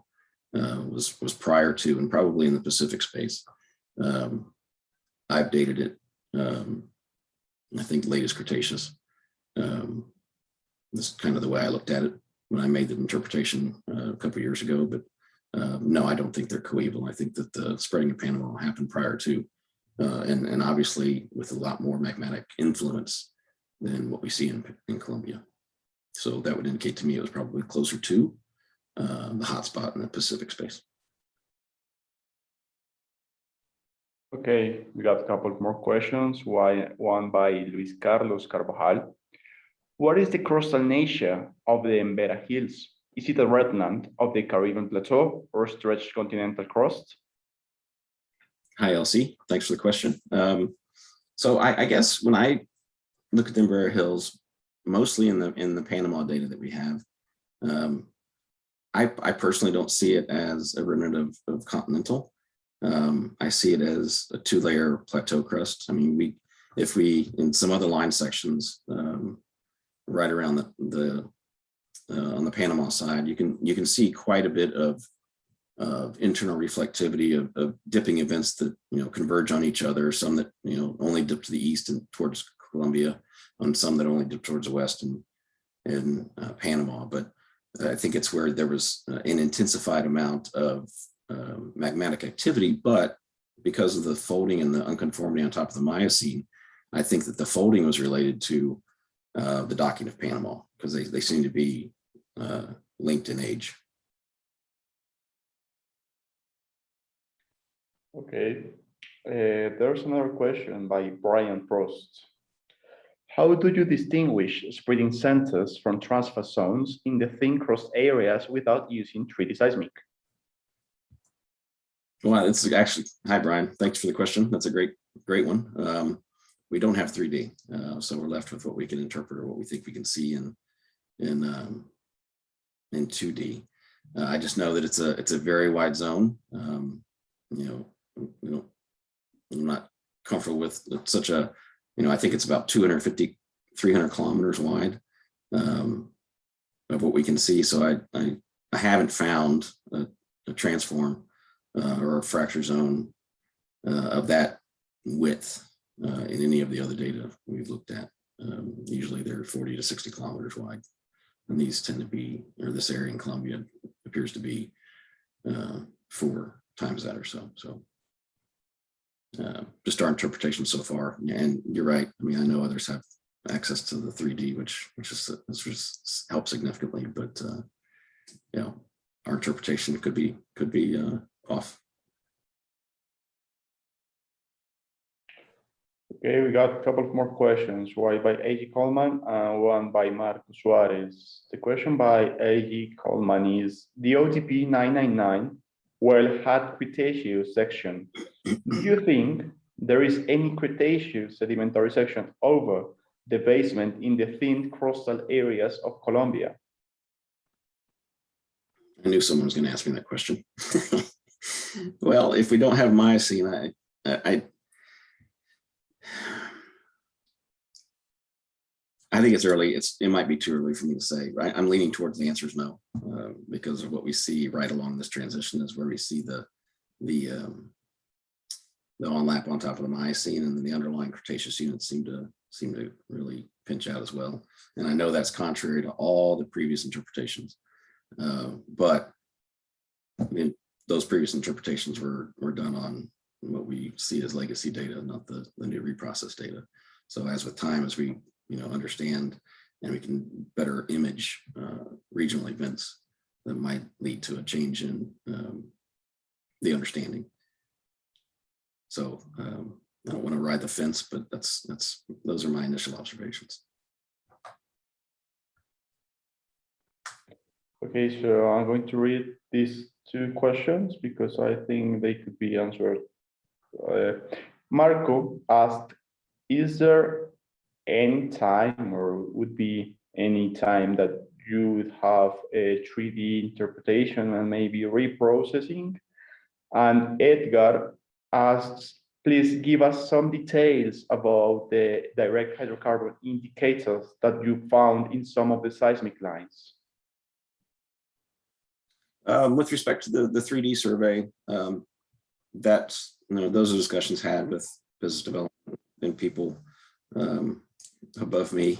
was prior to, and probably in the Pacific space. I've dated it, I think latest Cretaceous. That's kind of the way I looked at it when I made the interpretation a couple of years ago. But no, I don't think they're coeval. I think that the spreading of Panama happened prior to, and obviously with a lot more magmatic influence than what we see in Colombia. So that would indicate to me it was probably closer to the hotspot in the Pacific space. Okay, we got a couple more questions. One by Luis Carlos Carvajal. What is the crustal nature of the Embera Hills? Is it a remnant of the Caribbean Plateau or stretched continental crust? Hi, LC. Thanks for the question. So I guess when I look at the Embera Hills, mostly in the Panama data that we have, I personally don't see it as a remnant of continental. I see it as a two-layer plateau crust. I mean, if we in some other line sections, right around the on the Panama side, you can see quite a bit of internal reflectivity of dipping events that converge on each other. Some that only dip to the east and towards Colombia, and some that only dip towards the west and Panama. But I think it's where there was an intensified amount of magmatic activity, but because of the folding and the unconformity on top of the Miocene, I think that the folding was related to the docking of Panama, because they seem to be linked in age. Okay, there's another question by Brian Prost. How do you distinguish spreading centers from transfer zones in the thin crust areas without using 3D seismic? Well, it's actually, hi, Brian. Thanks for the question. That's a great one. We don't have 3D, so we're left with what we can interpret or what we think we can see in 2D. I just know that it's a very wide zone. I'm not comfortable with such a, I think it's about 250, 300 kilometers wide of what we can see. So I haven't found a transform or a fracture zone of that width in any of the other data we've looked at. Usually they're 40 to 60 kilometers wide. And these tend to be, or this area in Colombia appears to be 4 times that or so. So just our interpretation so far. And you're right. I mean, I know others have access to the 3D, which just helps significantly, but our interpretation could be off. Okay, we got a couple more questions. One by A.G. Coleman and one by Marco Suarez. The question by A.G. Coleman is, the OTP 999 well had Cretaceous section. Do you think there is any Cretaceous sedimentary section over the basement in the thin crustal areas of Colombia? I knew someone was going to ask me that question. Well, if we don't have Miocene, I think it's early. It might be too early for me to say. Right? I'm leaning towards the answer is no, because of what we see right along this transition is where we see the onlap on top of the Miocene, and then the underlying Cretaceous units seem to really pinch out as well. And I know that's contrary to all the previous interpretations, but those previous interpretations were done on what we see as legacy data, not the new reprocessed data. So as with time, as we understand and we can better image regional events that might lead to a change in the understanding. So I don't want to ride the fence, but those are my initial observations. Okay, so I'm going to read these 2 questions because I think they could be answered. Marco asked, is there any time or would be any time that you would have a 3D interpretation and maybe reprocessing? And Edgar asks, please give us some details about the direct hydrocarbon indicators that you found in some of the seismic lines. With respect to the 3D survey, those are discussions had with business development and people above me.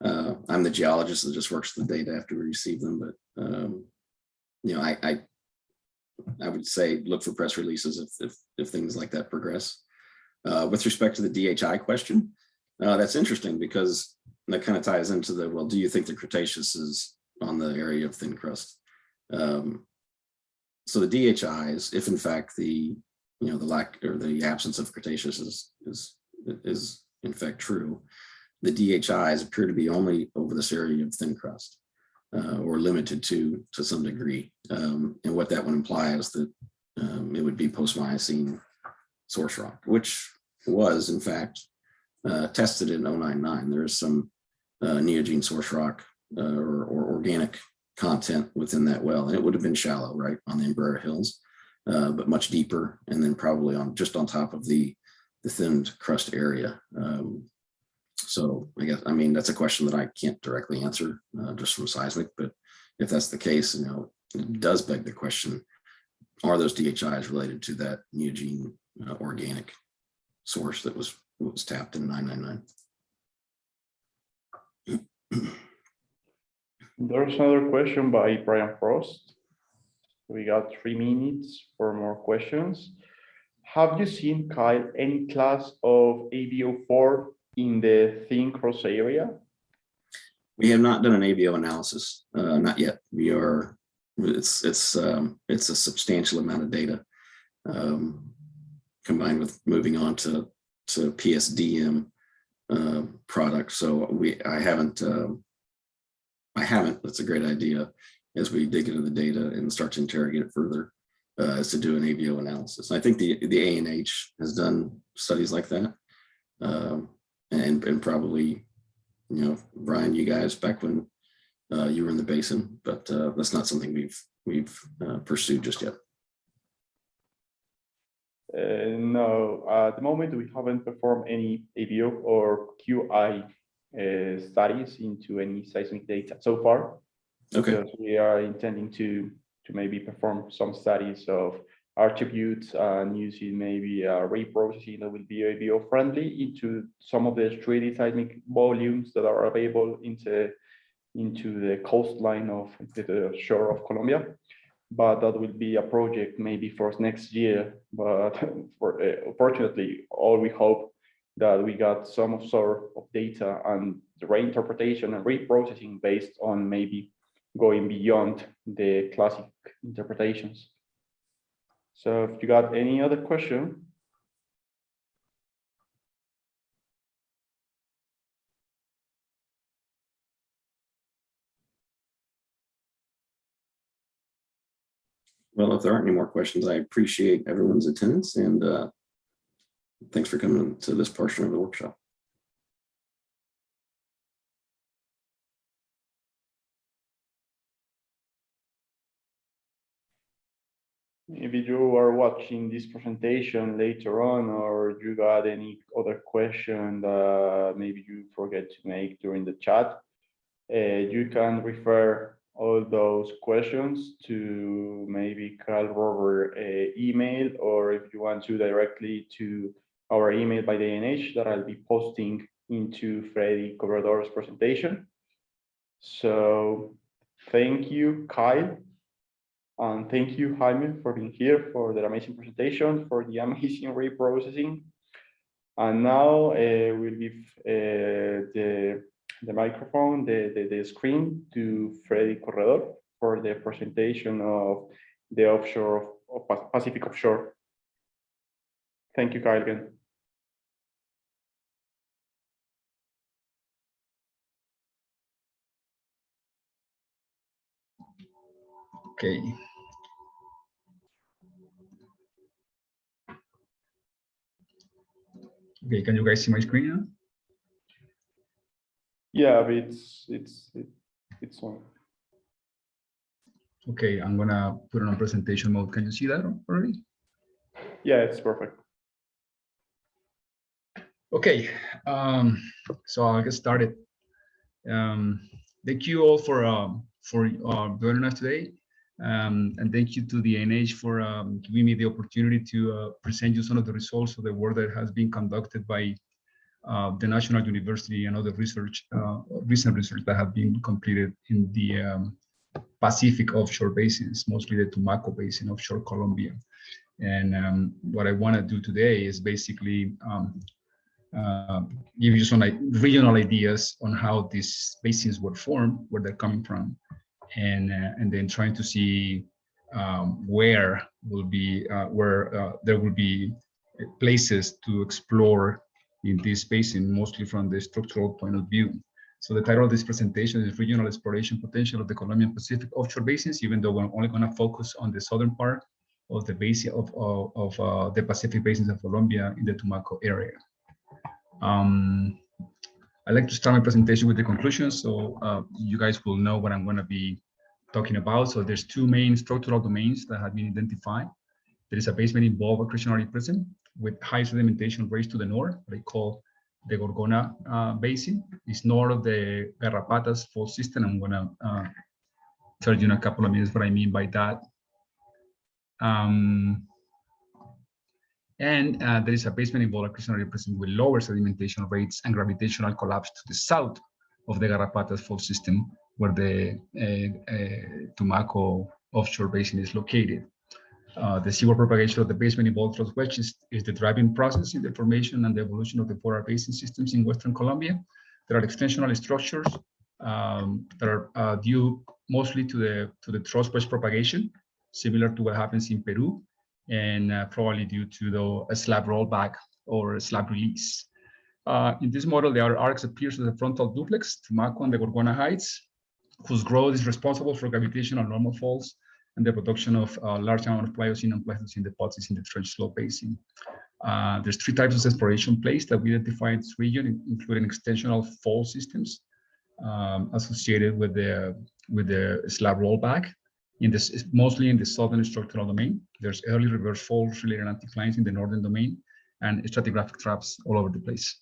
I'm the geologist that just works the data after we receive them, but you know, I would say look for press releases if things like that progress. With respect to the DHI question, that's interesting because that kind of ties into the, well, do you think the Cretaceous is on the area of thin crust? So the DHIs, if in fact the, you know, the lack or the absence of Cretaceous is in fact true, the DHIs appear to be only over this area of thin crust, or limited to some degree. And what that would imply is that it would be post-Miocene source rock, which was in fact tested in 099. There is some neogene source rock or organic content within that well, and it would have been shallow, right, on the Embraer Hills, but much deeper, and then probably just on top of the thinned crust area. So I guess, I mean, that's a question that I can't directly answer just from seismic, but if that's the case, you know, it does beg the question, are those DHIs related to that neogene organic source that was tapped in 999? There's another question by Brian Frost. We got 3 minutes for more questions. Have you seen, Kyle, any class of ABO4 in the thin crust area? We have not done an ABO analysis, not yet. We are. It's a substantial amount of data, combined with moving on to PSDM products. So I haven't. That's a great idea. As we dig into the data and start to interrogate it further, is to do an ABO analysis. I think the ANH has done studies like that, and probably, you know, Brian, you guys back when you were in the basin, but that's not something we've pursued just yet. No, at the moment we haven't performed any ABO or QI studies into any seismic data so far. Okay. Because we are intending to maybe perform some studies of attributes and using maybe reprocessing that will be ABO friendly into some of the 3D seismic volumes that are available into the coastline of the shore of Colombia. But that will be a project maybe for next year. But fortunately, all we hope that we got some sort of data and the reinterpretation and reprocessing based on maybe going beyond the classic interpretations. So if you got any other question. Well, if there aren't any more questions, I appreciate everyone's attendance, and thanks for coming to this portion of the workshop. If you are watching this presentation later on, or you got any other question that maybe you forget to make during the chat, you can refer all those questions to maybe Carl Robert email, or if you want to directly to our email by the ANH that I'll be posting into Freddie Corrado's presentation. So thank you, Kyle. And thank you, Jaime, for being here, for the amazing presentation, for the amazing reprocessing. And now we'll give the microphone, the screen to Freddie Corrado for the presentation of the offshore of Pacific Offshore. Thank you, Kyle, again. Okay. Okay, can you guys see my screen now? Yeah, but it's on. Okay, I'm gonna put it on presentation mode. Can you see that already? Yeah, it's perfect. Okay, so I'll get started. Thank you all for joining us today, and thank you to the ANH for giving me the opportunity to present you some of the results of the work that has been conducted by the National University and other research, recent research that have been completed in the Pacific offshore basins, mostly the Tumaco Basin offshore Colombia. And what I want to do today is basically give you some regional ideas on how these basins were formed, where they're coming from, and then trying to see where will be there will be places to explore in this basin, mostly from the structural point of view. So the title of this presentation is Regional Exploration Potential of the Colombian Pacific Offshore Basins, even though we're only going to focus on the southern part of the basin of the Pacific basins of Colombia in the Tumaco area. I'd like to start my presentation with the conclusions, so you guys will know what I'm going to be talking about. So there's two main structural domains that have been identified. There is a basement involved accretionary prism with high sedimentation raised to the north, what I call the Gorgona Basin. It's north of the Garrapatas fault system. I'm going to tell you in a couple of minutes what I mean by that. There is a basement involved accretionary prism with lower sedimentation rates and gravitational collapse to the south of the Garrapatas fault system, where the Tumaco offshore basin is located. The seaward propagation of the basement involved thrust wedge is the driving process in the formation and the evolution of the polar basin systems in Western Colombia. There are extensional structures that are due mostly to the thrust wedge propagation, similar to what happens in Peru, and probably due to a slab rollback or a slab release. In this model, the outer arcs appears as a frontal duplex, Tumaco and the Gorgona Heights, whose growth is responsible for gravitational normal faults and the production of a large amount of Pliocene and Pleistocene deposits in the trench slope basin. There's three types of exploration plays that we identify in this region, including extensional fault systems associated with the slab rollback. Mostly in the southern structural domain. There's early reverse faults related anticlines in the northern domain and stratigraphic traps all over the place.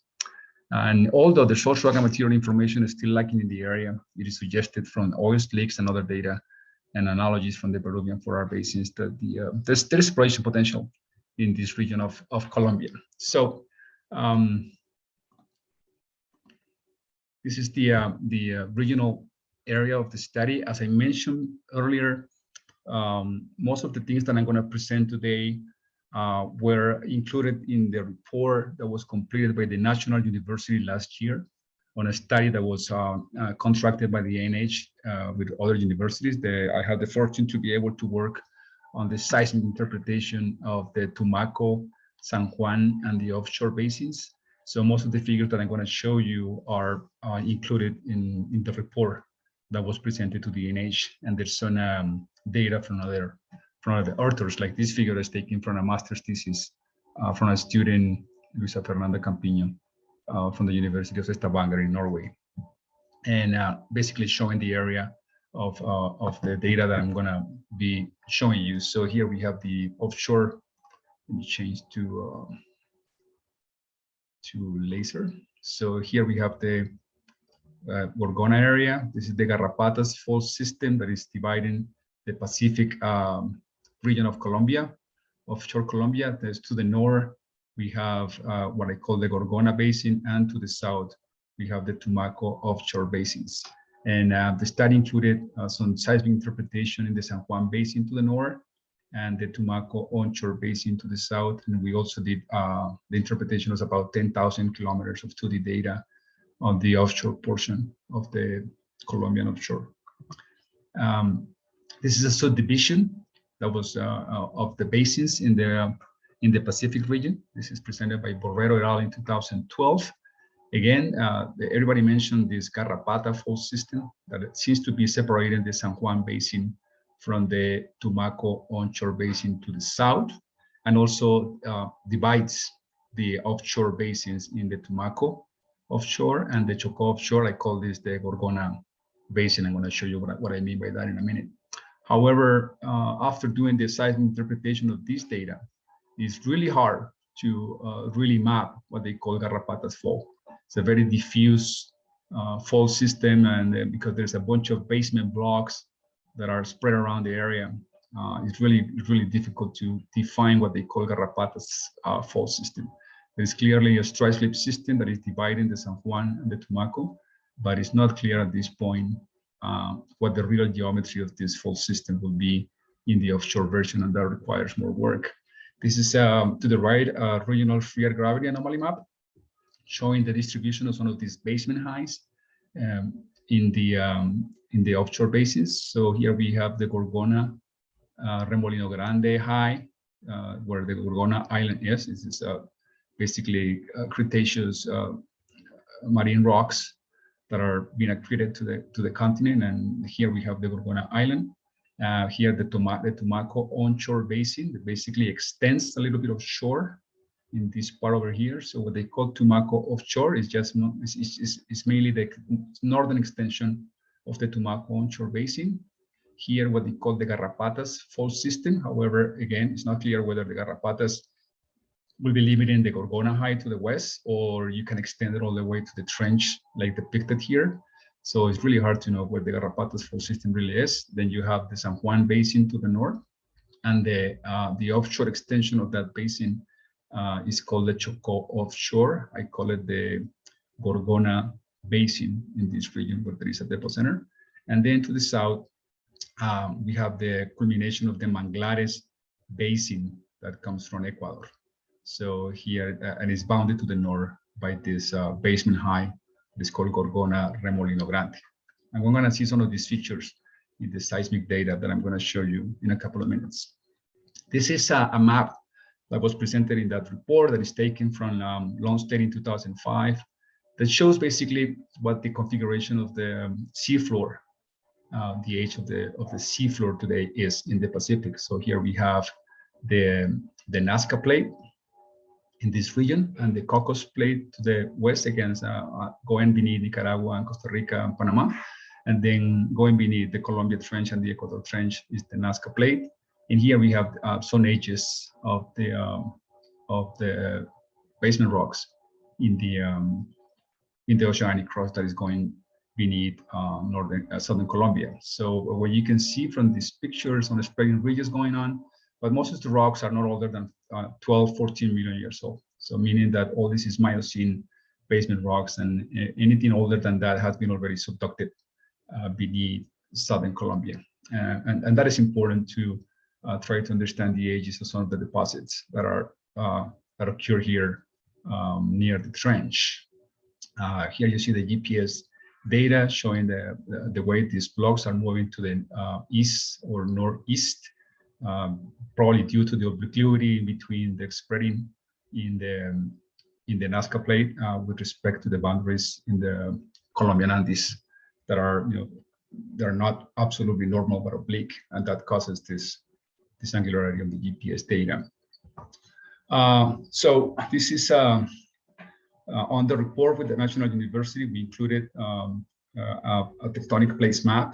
And although the source rock and material information is still lacking in the area, it is suggested from oil slicks and other data and analogies from the Peruvian 4R basins that there's exploration potential in this region of Colombia. So this is the regional area of the study. As I mentioned earlier, most of the things that I'm going to present today were included in the report that was completed by the National University last year on a study that was contracted by the ANH with other universities. I had the fortune to be able to work on the seismic interpretation of the Tumaco, San Juan, and the offshore basins. So most of the figures that I'm going to show you are included in the report that was presented to the ANH, and there's some data from other authors, like this figure is taken from a master's thesis from a student, Luisa Fernanda Campiño, from the University of Stavanger in Norway, and basically showing the area of the data that I'm gonna be showing you. So here we have the offshore. Let me change to laser. So here we have the Gorgona area. This is the Garrapatas fault system that is dividing the Pacific region of Colombia, offshore Colombia. There's to the north, we have what I call the Gorgona Basin, and to the south, we have the Tumaco offshore basins. And the study included some seismic interpretation in the San Juan Basin to the north and the Tumaco onshore basin to the south. And we also did the interpretation was about 10,000 kilometers of 2D data on the offshore portion of the Colombian offshore. This is a subdivision that was of the basins in the Pacific region. This is presented by Borrero et al. In 2012. Again, everybody mentioned this Garrapata fault system that it seems to be separating the San Juan Basin from the Tumaco onshore basin to the south, and also divides the offshore basins in the Tumaco offshore and the Chocó offshore. I call this the Gorgona Basin. I'm going to show you what I mean by that in a minute. However, after doing the seismic interpretation of this data, it's really hard to really map what they call Garrapatas fault. It's a very diffuse fault system, and because there's a bunch of basement blocks that are spread around the area, it's really difficult to define what they call Garrapatas fault system. There's clearly a strike slip system that is dividing the San Juan and the Tumaco, but it's not clear at this point what the real geometry of this fault system will be in the offshore version, and that requires more work. This is to the right, regional free air gravity anomaly map, showing the distribution of some of these basement highs in the offshore basins. So here we have the Gorgona Remolino Grande high, where the Gorgona Island is. This is basically Cretaceous marine rocks that are being accreted to the continent. And here we have the Gorgona Island. Here the Tumaco onshore basin that basically extends a little bit of shore in this part over here. So what they call Tumaco offshore is just is mainly the northern extension of the Tumaco onshore basin. Here, what they call the Garrapatas fault system. However, again, it's not clear whether the Garrapatas will be limiting the Gorgona high to the west, or you can extend it all the way to the trench like depicted here. So it's really hard to know what the Garrapatas fault system really is. Then you have the San Juan basin to the north, and the offshore extension of that basin is called the Chocó offshore. I call it the Gorgona Basin in this region where there is a depot center. And then to the south, we have the culmination of the Manglares Basin that comes from Ecuador. So here, and it's bounded to the north by this basement high. It's called Gorgona Remolino Grande. And we're going to see some of these features in the seismic data that I'm going to show you in a couple of minutes. This is a map that was presented in that report that is taken from Longstead in 2005 that shows basically what the configuration of the seafloor, the age of the seafloor today is in the Pacific. So here we have the Nazca Plate in this region, and the Cocos Plate to the west against going beneath Nicaragua and Costa Rica and Panama, and then going beneath the Colombia Trench and the Ecuador Trench is the Nazca Plate. And here we have some ages of the basement rocks in the oceanic crust that is going beneath southern Colombia. So what you can see from these pictures on the spreading ridges going on, but most of the rocks are not older than 12, 14 million years old. So meaning that all this is Miocene basement rocks, and anything older than that has been already subducted beneath southern Colombia. And that is important to try to understand the ages of some of the deposits that occur here near the trench. Here you see the GPS data showing the way these blocks are moving to the east or northeast, probably due to the obliquity between the spreading in the Nazca Plate with respect to the boundaries in the Colombian Andes that are, they're not absolutely normal but oblique, and that causes this angularity of the GPS data. So this is on the report with the National University. We included a tectonic plates map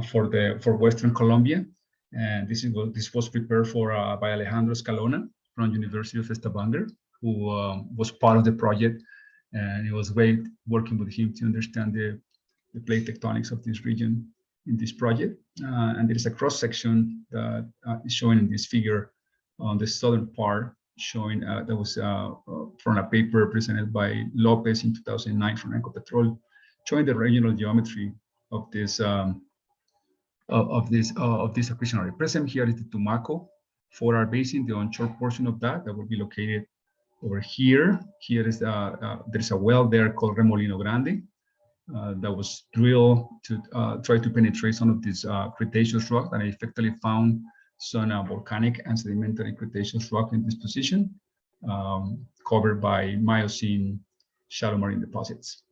for Western Colombia, and this was prepared by Alejandro Escalona from University of Stavanger, who was part of the project, and it was great working with him to understand the plate tectonics of this region in this project. And there is a cross section that is shown in this figure on the southern part, showing that was from a paper presented by Lopez in 2009 from Ecopetrol, showing the regional geometry of this accretionary prism. Here is the Tumaco 4R basin, the onshore portion of that will be located over here. Here is there's a well there called Remolino Grande that was drilled to try to penetrate some of these Cretaceous rock, and I effectively found some volcanic and sedimentary Cretaceous rock in this position, covered by Miocene shallow marine deposits.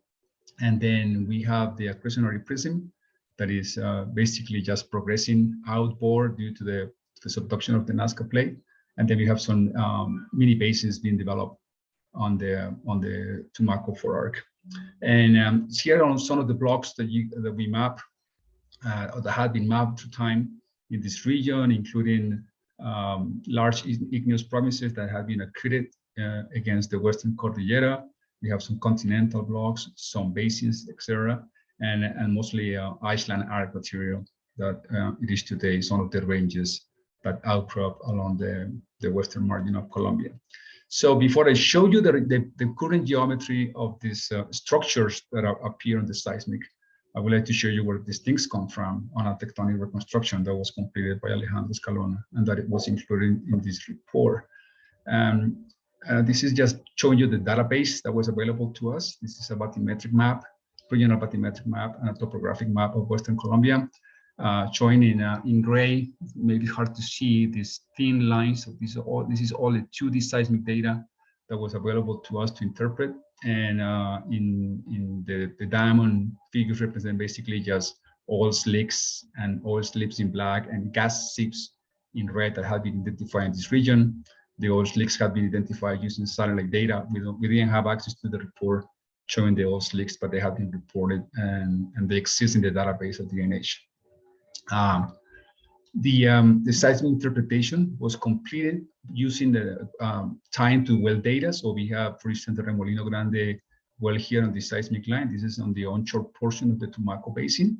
And then we have the accretionary prism that is basically just progressing outboard due to the subduction of the Nazca Plate. And then we have some mini basins being developed on the Tumaco 4 arc. And here are some of the blocks that we map, or that had been mapped through time in this region, including large igneous provinces that have been accreted against the Western Cordillera. We have some continental blocks, some basins, etc., and mostly Iceland arc material that it is today some of the ranges that outcrop along the western margin of Colombia. So before I show you the current geometry of these structures that appear on the seismic, I would like to show you where these things come from on a tectonic reconstruction that was completed by Alejandro Escalona and that it was included in this report. This is just showing you the database that was available to us. This is a bathymetric map, regional bathymetric map, and a topographic map of Western Colombia. Showing in gray, maybe hard to see these thin lines. So this is all the 2D seismic data that was available to us to interpret. And in the diamond figures represent basically just oil slicks and oil slips in black and gas seeps in red that have been identified in this region. The oil slicks have been identified using satellite data. We didn't have access to the report showing the oil slicks, but they have been reported and they exist in the database of the NH. The seismic interpretation was completed using the time to well data. So we have, for instance, the Remolino Grande well here on the seismic line. This is on the onshore portion of the Tumaco Basin.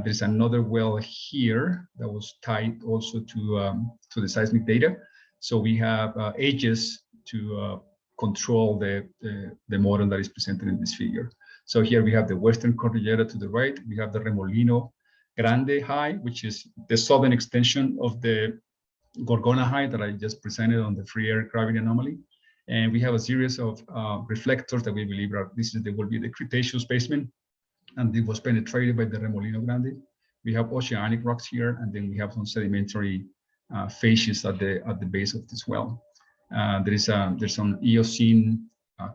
There's another well here that was tied also to the seismic data. So we have edges to control the model that is presented in this figure. So here we have the Western Cordillera to the right. We have the Remolino Grande High, which is the southern extension of the Gorgona High that I just presented on the free air gravity anomaly. And we have a series of reflectors that we believe will be the Cretaceous basement, and it was penetrated by the Remolino Grande. We have oceanic rocks here, and then we have some sedimentary facies at the base of this well. There's some Eocene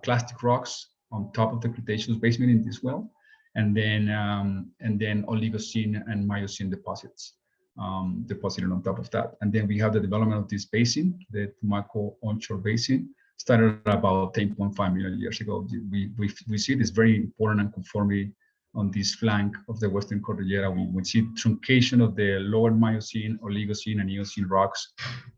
clastic rocks on top of the Cretaceous basement in this well, and then Oligocene and Miocene deposits deposited on top of that. And then we have the development of this basin, the Tumaco onshore basin, started about 10.5 million years ago. We see this very important unconformity on this flank of the Western Cordillera. We see truncation of the lower Miocene, Oligocene, and Eocene rocks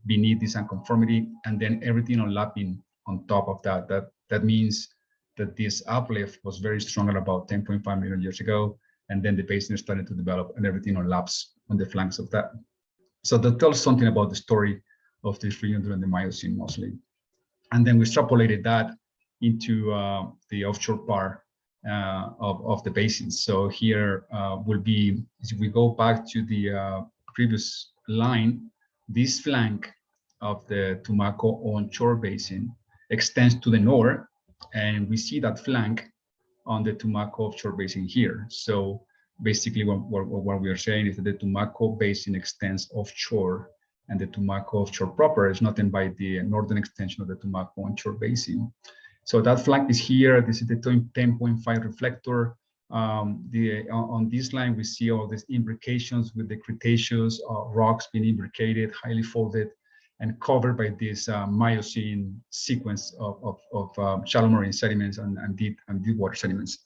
beneath this unconformity, and then everything overlapping on top of that. That means that this uplift was very strong at about 10.5 million years ago, and then the basin started to develop and everything overlaps on the flanks of that. So that tells something about the story of this region during the Miocene mostly. And then we extrapolated that into the offshore part of the basin. So here will be, if we go back to the previous line, this flank of the Tumaco onshore basin extends to the north, and we see that flank on the Tumaco offshore basin here. So basically what we are saying is that the Tumaco basin extends offshore, and the Tumaco offshore proper is nothing by the northern extension of the Tumaco onshore basin. So that flank is here. This is the 10.5 reflector. On this line, we see all these imbrications with the Cretaceous rocks being imbricated, highly folded, and covered by this Miocene sequence of shallow marine sediments and deep water sediments.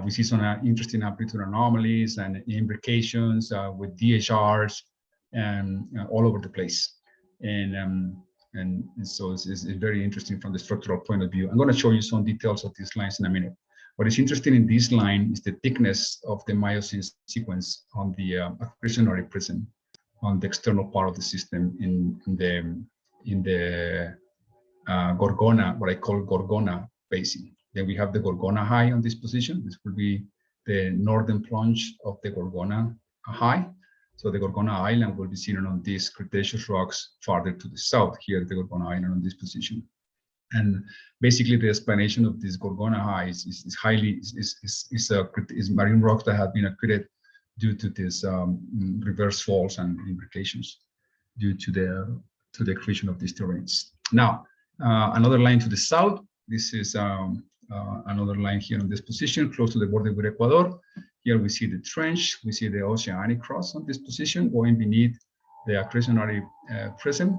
We see some interesting amplitude anomalies and imbrications with DHRs and all over the place. And so it's very interesting from the structural point of view. I'm going to show you some details of these lines in a minute. What is interesting in this line is the thickness of the Miocene sequence on the accretionary prism on the external part of the system in the Gorgona, what I call Gorgona Basin. Then we have the Gorgona High on this position. This will be the northern plunge of the Gorgona High. So the Gorgona Island will be seen on these Cretaceous rocks farther to the south here, the Gorgona Island on this position. And basically the explanation of this Gorgona High is marine rocks that have been accreted due to this reverse faults and imbrications due to the accretion of these terrains. Now, another line to the south. This is another line here on this position, close to the border with Ecuador. Here we see the trench, we see the oceanic cross on this position going beneath the accretionary prism.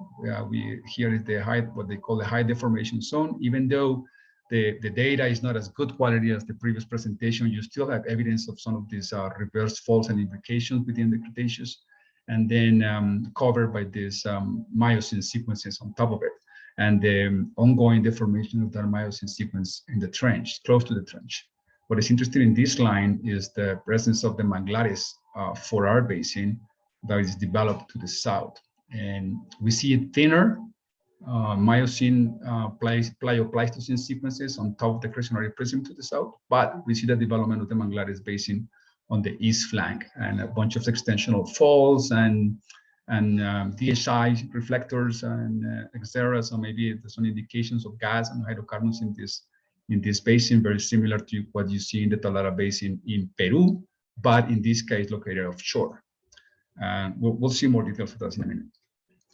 Here is the high, what they call the high deformation zone. Even though the data is not as good quality as the previous presentation, you still have evidence of some of these reverse faults and imbrications within the Cretaceous, and then covered by these Miocene sequences on top of it, and the ongoing deformation of that Miocene sequence in the trench, close to the trench. What is interesting in this line is the presence of the Manglares 4R basin that is developed to the south. And we see it thinner Miocene Pleistocene sequences on top of the crescenary prism to the south, but we see the development of the Manglares Basin on the east flank and a bunch of extensional faults and DSI reflectors and etc. So maybe there's some indications of gas and hydrocarbons in this basin, very similar to what you see in the Talara Basin in Peru, but in this case located offshore. And we'll see more details of that in a minute.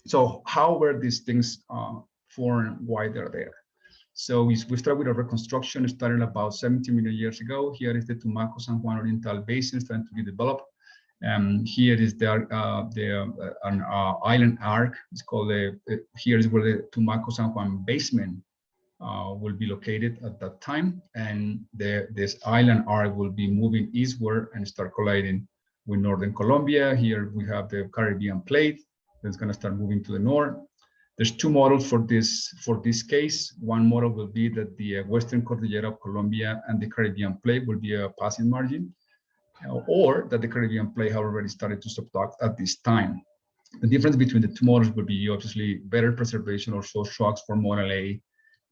So how were these things formed? Why they're there? So we start with a reconstruction starting about 70 million years ago. Here is the Tumaco San Juan Oriental Basin starting to be developed. Here is an island arc. It's called here is where the Tumaco San Juan basement will be located at that time, and this island arc will be moving eastward and start colliding with northern Colombia. Here we have the Caribbean plate that's going to start moving to the north. There's two models for this case. One model will be that the Western Cordillera of Colombia and the Caribbean plate will be a passing margin, or that the Caribbean plate have already started to subduct at this time. The difference between the two models would be obviously better preservation of source rocks for model A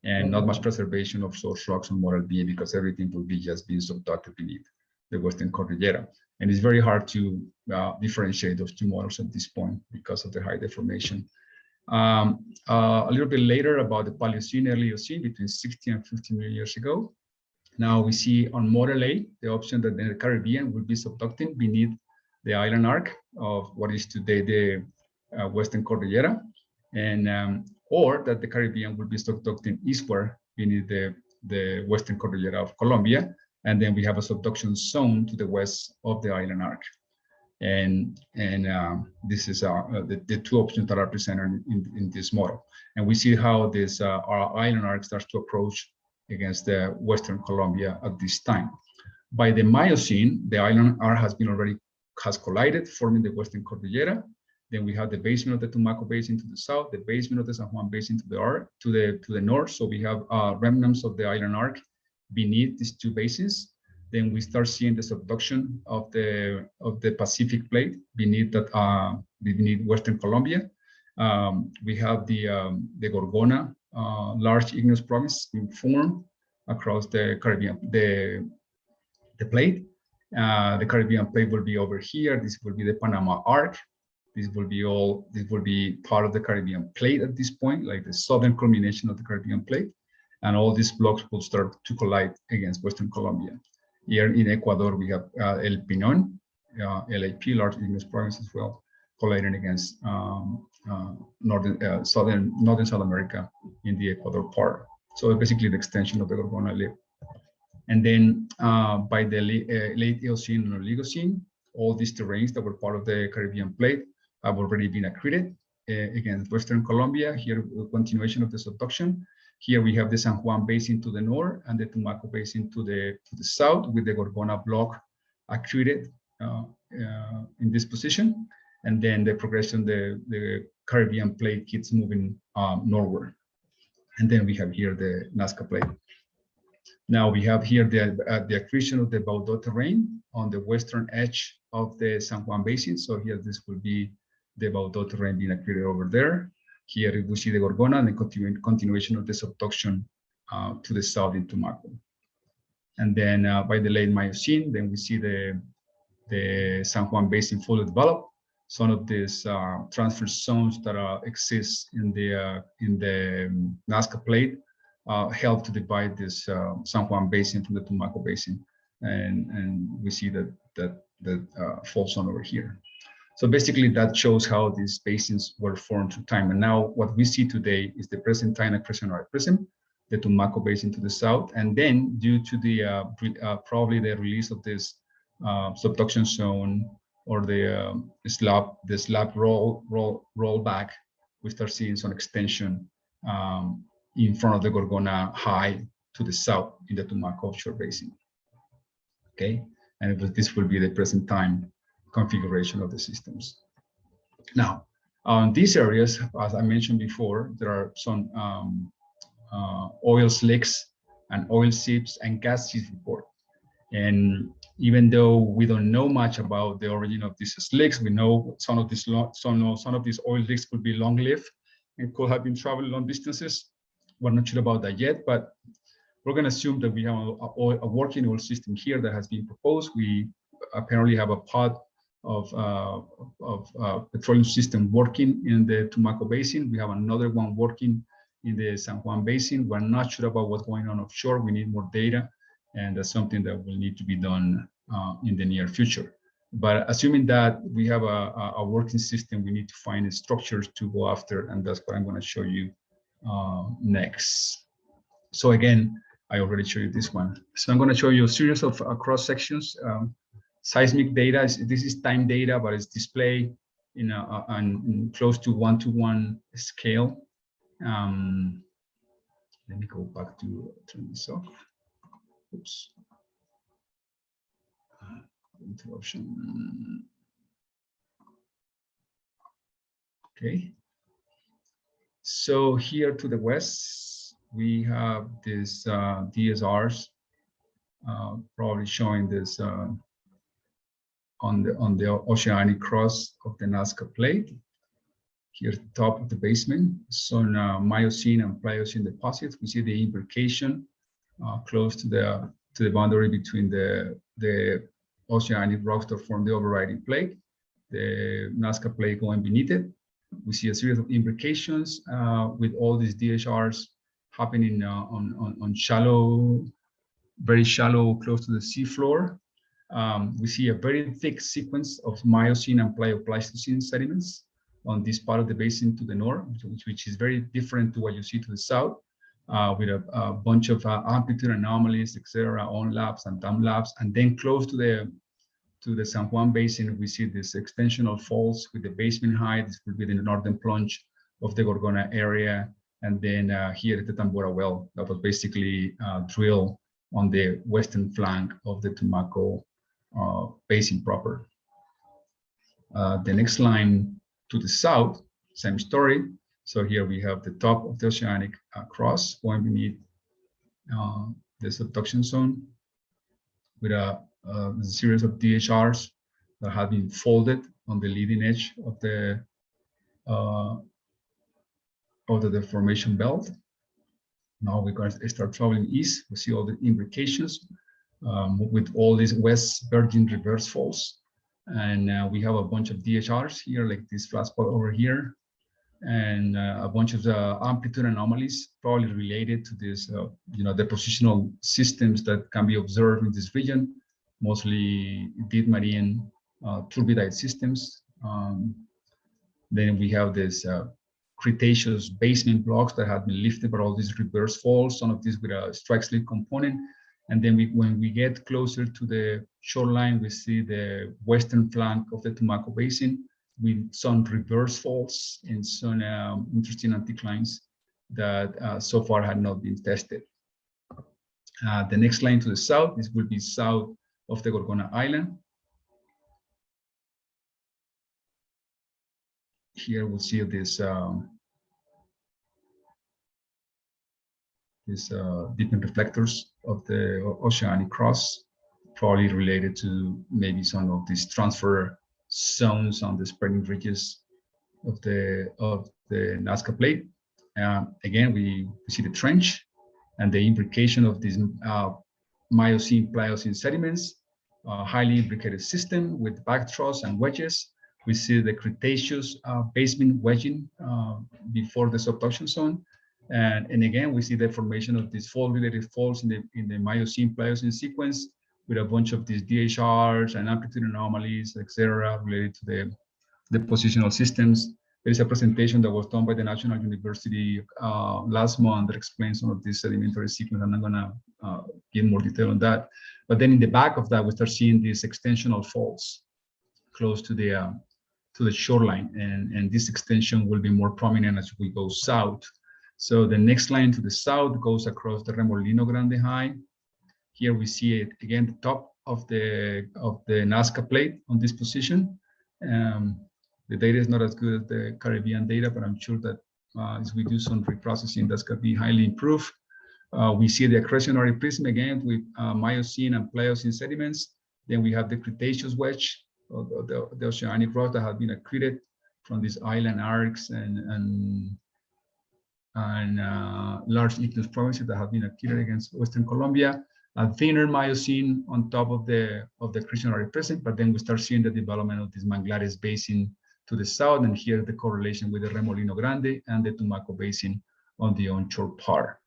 and not much preservation of source rocks on model B, because everything will be just being subducted beneath the Western Cordillera. And it's very hard to differentiate those two models at this point because of the high deformation. A little bit later, about the Paleocene, early Eocene, between 60 and 50 million years ago. Now we see on model A, the option that the Caribbean will be subducting beneath the island arc of what is today the Western Cordillera, and or that the Caribbean will be subducting eastward beneath the Western Cordillera of Colombia, and then we have a subduction zone to the west of the island arc. And this is the two options that are presented in this model. And we see how this our island arc starts to approach against the Western Colombia at this time. By the Miocene, the island arc has collided, forming the Western Cordillera. Then we have the basement of the Tumaco Basin to the south, the basement of the San Juan Basin to the north. So we have remnants of the island arc beneath these two basins. Then we start seeing the subduction of the Pacific plate beneath that beneath Western Colombia. We have the Gorgona large igneous province being formed across the Caribbean, the plate. The Caribbean plate will be over here. This will be the Panama Arc. This will be part of the Caribbean plate at this point, like the southern culmination of the Caribbean plate. And all these blocks will start to collide against Western Colombia. Here in Ecuador, we have El Pinon, LAP, large igneous province as well, colliding against northern South America in the Ecuador part. So basically the extension of the Gorgona lip. And then by the late Eocene and Oligocene, all these terrains that were part of the Caribbean plate have already been accreted against Western Colombia. Here, the continuation of the subduction. Here we have the San Juan Basin to the north and the Tumaco Basin to the south, with the Gorgona block accreted in this position. And then the progression, the Caribbean plate keeps moving northward. And then we have here the Nazca plate. Now we have here the accretion of the Baudot terrain on the western edge of the San Juan Basin. So here this will be the Baudot terrain being accreted over there. Here we see the Gorgona and the continuation of the subduction to the south in Tumaco. And then by the late Miocene, then we see the San Juan Basin fully developed. Some of these transfer zones that exist in the Nazca plate help to divide this San Juan Basin from the Tumaco Basin, and we see that fault zone over here. So basically, that shows how these basins were formed through time. And now what we see today is the present time accretionary prism, the Tumaco Basin to the south, and then due to the probably the release of this subduction zone or the slab roll back, we start seeing some extension in front of the Gorgona high to the south in the Tumaco Offshore Basin. Okay, and this will be the present time configuration of the systems. Now, on these areas, as I mentioned before, there are some oil slicks and oil seeps and gas seeps report. And even though we don't know much about the origin of these slicks, we know some of these oil slicks could be long-lived, and could have been traveling long distances. We're not sure about that yet, but we're going to assume that we have a working oil system here that has been proposed. We apparently have a pod of petroleum system working in the Tumaco Basin. We have another one working in the San Juan Basin. We're not sure about what's going on offshore. We need more data, and that's something that will need to be done in the near future. But assuming that we have a working system, we need to find structures to go after, and that's what I'm going to show you next. So again, I already showed you this one. So I'm going to show you a series of cross sections. Seismic data. This is time data, but it's displayed in close to 1-to-1 scale. Let me go back to turn this off. Oops. Interruption. Okay. So here to the west, we have this DSRs, probably showing this on the oceanic cross of the Nazca Plate. Here at the top of the basement, some Miocene and Pliocene deposits. We see the imbrication close to the boundary between the oceanic rocks that form the overriding plate, the Nazca Plate going beneath it. We see a series of imbrications with all these DHRs happening on shallow, very shallow, close to the seafloor. We see a very thick sequence of Miocene and Pleistocene sediments on this part of the basin to the north, which is very different to what you see to the south, with a bunch of amplitude anomalies, etc., on laps and down laps. And then close to the San Juan Basin, we see this extensional faults with the basement height. This will be the northern plunge of the Gorgona area. And then here at the Tambora well, that was basically drilled on the western flank of the Tumaco Basin proper. The next line to the south, same story. So here we have the top of the oceanic cross going beneath the subduction zone with a series of DHRs that have been folded on the leading edge of the deformation belt. Now we're going to start traveling east. We see all the imbrications with all these West Virgin reverse faults. And we have a bunch of DHRs here, like this flat spot over here, and a bunch of amplitude anomalies, probably related to this, depositional systems that can be observed in this region, mostly deep marine turbidite systems. Then we have this Cretaceous basement blocks that have been lifted by all these reverse faults, some of these with a strike slip component. And then when we get closer to the shoreline, we see the western flank of the Tumaco Basin with some reverse faults and some interesting anticlines that so far had not been tested. The next line to the south, this will be south of the Gorgona Island. Here we'll see this different reflectors of the oceanic cross, probably related to maybe some of these transfer zones on the spreading ridges of the Nazca Plate. Again, we see the trench and the imbrication of these Miocene, Pliocene sediments, highly imbricated system with back troughs and wedges. We see the Cretaceous basement wedging before the subduction zone. And again, we see the formation of these fault-related faults in the Miocene, Pliocene sequence with a bunch of these DHRs and amplitude anomalies, etc., related to the positional systems. There is a presentation that was done by the National University last month that explains some of this sedimentary sequence. I'm not gonna give more detail on that. But then in the back of that, we start seeing these extensional faults close to the shoreline, and this extension will be more prominent as we go south. So the next line to the south goes across the Remolino Grande High. Here we see it again, the top of the Nazca Plate on this position. The data is not as good as the Caribbean data, but I'm sure that as we do some reprocessing, that's going to be highly improved. We see the accretionary prism again with Miocene and Pliocene sediments. Then we have the Cretaceous wedge, the oceanic rock that have been accreted from these island arcs and and large igneous provinces that have been accumulated against Western Colombia. A thinner Miocene on top of the Crescenary Crescent, but then we start seeing the development of this Manglares Basin to the south, and here the correlation with the Remolino Grande and the Tumaco Basin on the onshore part.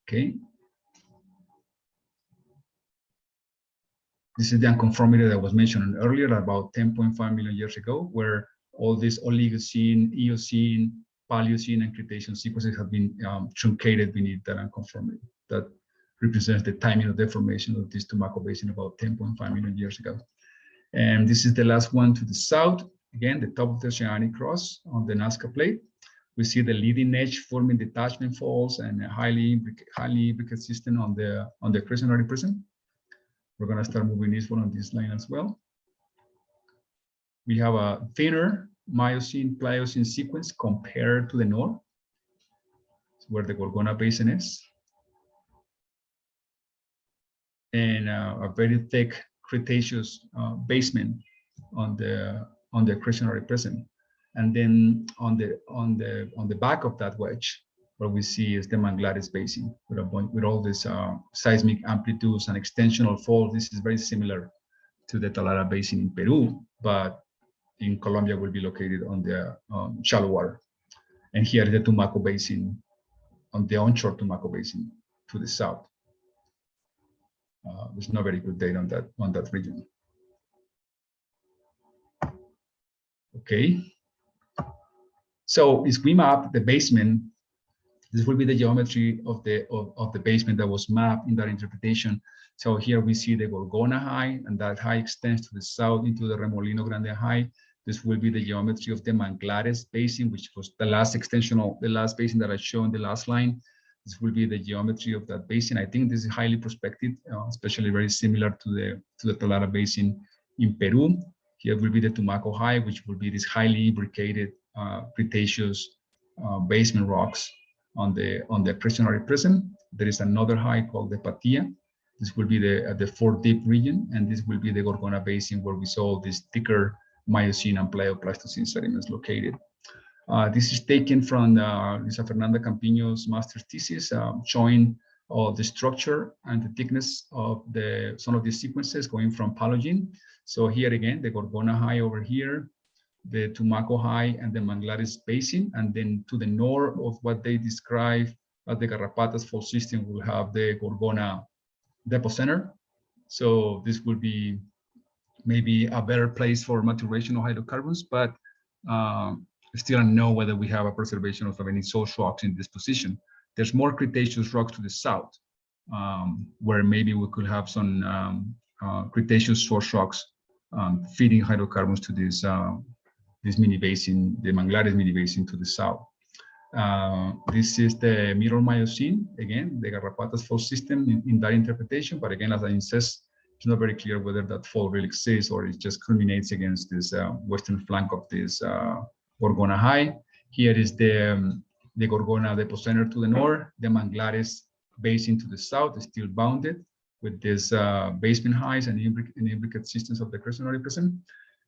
Okay. This is the unconformity that was mentioned earlier, about 10.5 million years ago, where all these Oligocene, Eocene, Paleocene, and Cretaceous sequences have been truncated beneath that unconformity. That represents the timing of the formation of this Tumaco Basin about 10.5 million years ago. And this is the last one to the south. Again, the top of the oceanic cross on the Nazca Plate. We see the leading edge forming detachment faults and a highly imbricate system on the Crescenary Prism. We're going to start moving eastward on this line as well. We have a thinner Miocene Pliocene sequence compared to the north, where the Gorgona Basin is, and a very thick Cretaceous basement on the Crescenary Prism. And then on the back of that wedge, what we see is the Manglares Basin with all these seismic amplitudes and extensional faults. This is very similar to the Talara Basin in Peru, but in Colombia will be located on the shallow water. And here the Tumaco Basin, on the onshore Tumaco Basin to the south. There's no very good data on that region. Okay. So if we map the basement, this will be the geometry of the basement that was mapped in that interpretation. So here we see the Gorgona High, and that high extends to the south into the Remolino Grande High. This will be the geometry of the Manglares Basin, which was the last basin that I showed in the last line. This will be the geometry of that basin. I think this is highly prospective, especially very similar to the Talara Basin in Peru. Here will be the Tumaco High, which will be this highly imbricated Cretaceous basement rocks on the Crescenary Prism. There is another high called the Patia. This will be the Fort Deep region, and this will be the Gorgona Basin, where we saw this thicker Miocene and Pleistocene sediments located. This is taken from Luisa Fernanda Campino's master's thesis, showing the structure and the thickness of some of these sequences going from Palogene. So here again, the Gorgona High over here, the Tumaco High, and the Manglares Basin, and then to the north of what they describe as the Garrapatas fault system, we'll have the Gorgona Depot Center. So this will be maybe a better place for maturation of hydrocarbons, but still don't know whether we have a preservation of any source rocks in this position. There's more Cretaceous rocks to the south, where maybe we could have some Cretaceous source rocks feeding hydrocarbons to this mini basin, the Manglares mini basin to the south. This is the Middle Miocene, again, the Garrapatas fault system in that interpretation, but again, as I insist, it's not very clear whether that fault really exists or it just culminates against this western flank of this Gorgona High. Here is the Gorgona Depot Center to the north, the Manglares Basin to the south is still bounded with these basement highs and imbricate systems of the Crescenary Prism.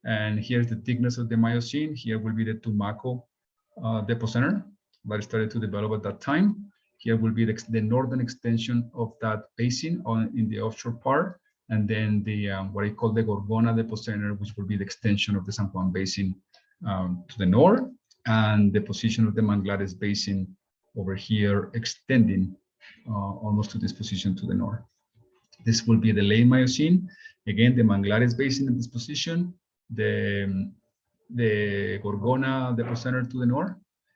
And here's the thickness of the Miocene. Here will be the Tumaco Depot Center that started to develop at that time. Here will be the northern extension of that basin in the offshore part. And then the what I call the Gorgona Depot Center, which will be the extension of the San Juan Basin to the north, and the position of the Manglares Basin over here extending almost to this position to the north. This will be the late Miocene. Again, the Manglares Basin in this position, the Gorgona Depot Center to the north,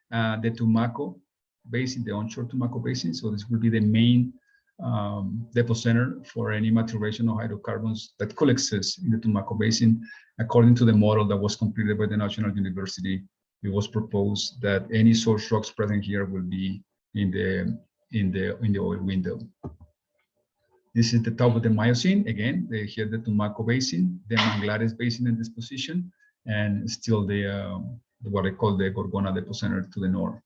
the Tumaco Basin, the onshore Tumaco Basin. So this will be the main depot center for any maturation of hydrocarbons that could exist in the Tumaco Basin. According to the model that was completed by the National University, it was proposed that any source rocks present here will be in the oil window. This is the top of the Miocene. Again, here the Tumaco Basin, the Manglares Basin in this position, and still what I call the Gorgona Depot Center to the north.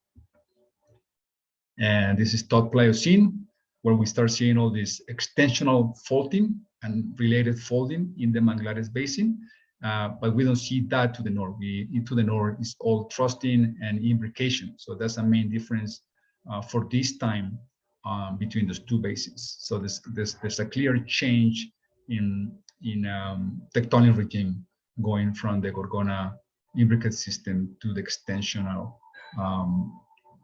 And this is Third Pliocene, where we start seeing all this extensional faulting and related folding in the Manglares Basin. but we don't see that to the north. To the north is all thrusting and imbrication. So that's a main difference for this time between those two basins. So there's a clear change in tectonic regime going from the Gorgona imbricate system to the extensional,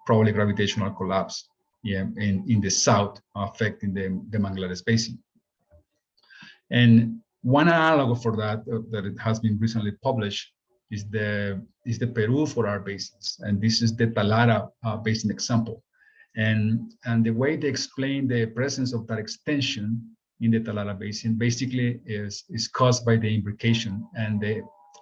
probably gravitational collapse, in the south, affecting the Manglares Basin. And one analog for that that it has been recently published is the Peru for our basins, and this is the Talara basin example. And the way they explain the presence of that extension in the Talara basin basically is caused by the imbrication, and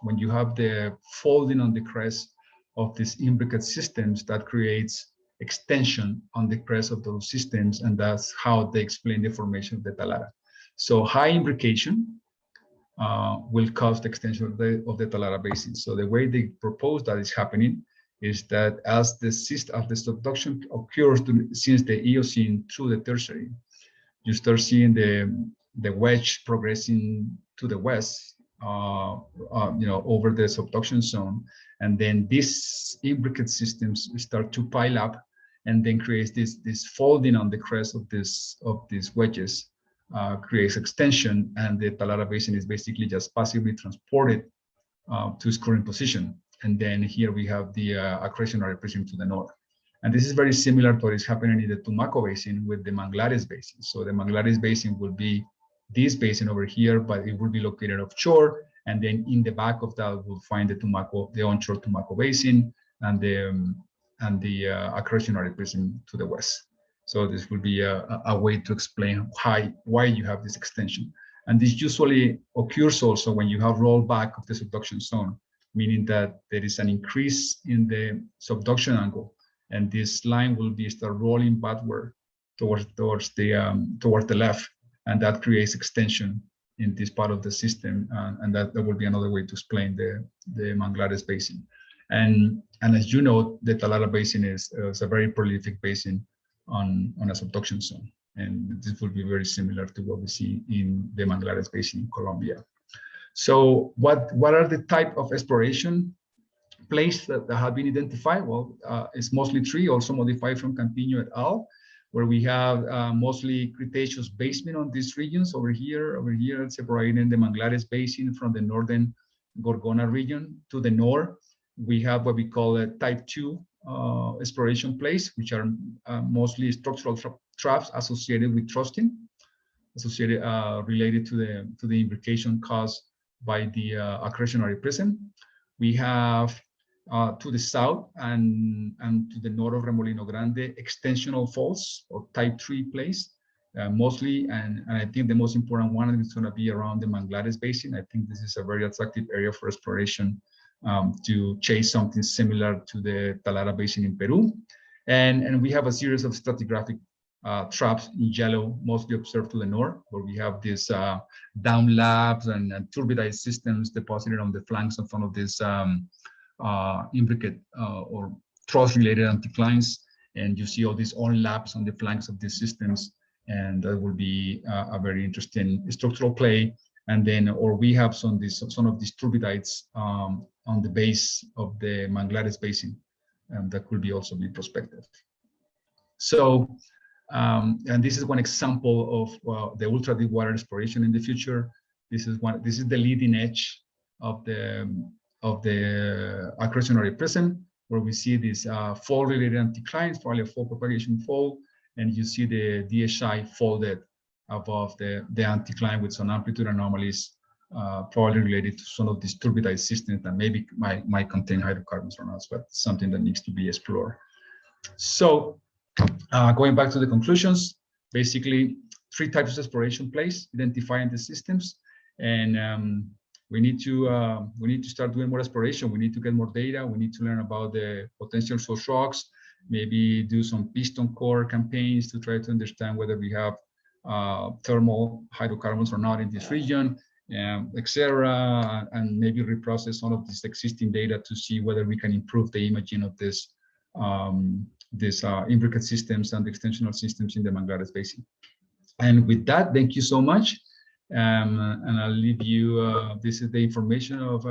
when you have the folding on the crest of these imbricate systems, that creates extension on the crest of those systems, and that's how they explain the formation of the Talara. So high imbrication will cause the extension of the Talara basin. So the way they propose that is happening is that as the subduction occurs since the Eocene through the Tertiary, you start seeing the wedge progressing to the west, over the subduction zone, and then these imbricate systems start to pile up, and then creates this folding on the crest of these wedges. Creates extension, and the Talara Basin is basically just passively transported to its current position. And then here we have the accretionary prism to the north. And this is very similar to what is happening in the Tumaco Basin with the Manglares Basin. So the Manglares Basin will be this basin over here, but it will be located offshore. And then in the back of that, we'll find the onshore Tumaco Basin and the accretionary prism to the west. So this will be a way to explain why you have this extension. And this usually occurs also when you have rollback of the subduction zone, meaning that there is an increase in the subduction angle, and this line will start rolling backward towards the left, and that creates extension in this part of the system, and that will be another way to explain the Manglares Basin. And as you know, the Talara Basin is a very prolific basin on a subduction zone, and this will be very similar to what we see in the Manglares Basin in Colombia. So what are the type of exploration places that have been identified? Well, it's mostly three, also modified from Campino et al., where we have mostly Cretaceous basement on these regions over here, separating the Manglares Basin from the northern Gorgona region. To the north, we have what we call a type 2 exploration place, which are mostly structural traps associated with thrusting, related to the imbrication caused by the accretionary prism. We have to the south and to the north of Remolino Grande extensional faults or type 3 place, mostly, and I think the most important one is going to be around the Manglares Basin. I think this is a very attractive area for exploration to chase something similar to the Talara Basin in Peru. And we have a series of stratigraphic traps in yellow, mostly observed to the north, where we have these down labs and turbidite systems deposited on the flanks of one of these imbricate or truss-related anticlines. And you see all these on labs on the flanks of these systems, and that will be a very interesting structural play. And then, or we have some of these turbidites on the base of the Manglares Basin, and that could also be prospective. So, and this is one example of the ultra deep water exploration in the future. This is the leading edge of the accretionary prism, where we see these fold-related anticlines, probably a fold propagation fold, and you see the DHI folded above the anticline with some amplitude anomalies, probably related to some of these turbidite systems that maybe might contain hydrocarbons or not, but something that needs to be explored. So going back to the conclusions, basically 3 types of exploration plays, identifying the systems, and we need to start doing more exploration. We need to get more data. We need to learn about the potential source rocks, maybe do some piston core campaigns to try to understand whether we have thermal hydrocarbons or not in this region, etc., and maybe reprocess some of this existing data to see whether we can improve the imaging of this imbricate systems and extensional systems in the Manglares Basin. And with that, thank you so much. And I'll leave you, this is the information of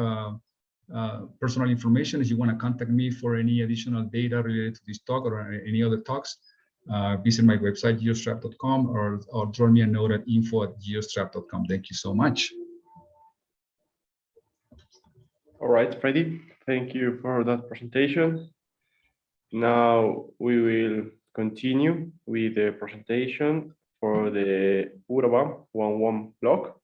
personal information. If you want to contact me for any additional data related to this talk or any other talks, visit my website, geostrap.com, or drop me a note at info@geostrap.com. Thank you so much. All right, Freddie, thank you for that presentation. Now we will continue with the presentation for the Uraba 11 block.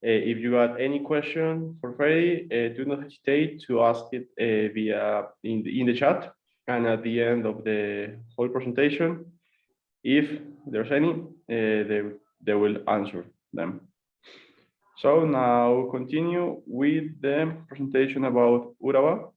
If you got any question for Freddie, do not hesitate to ask it via in the chat, and at the end of the whole presentation, if there's any, they will answer them. So now continue with the presentation about Uraba.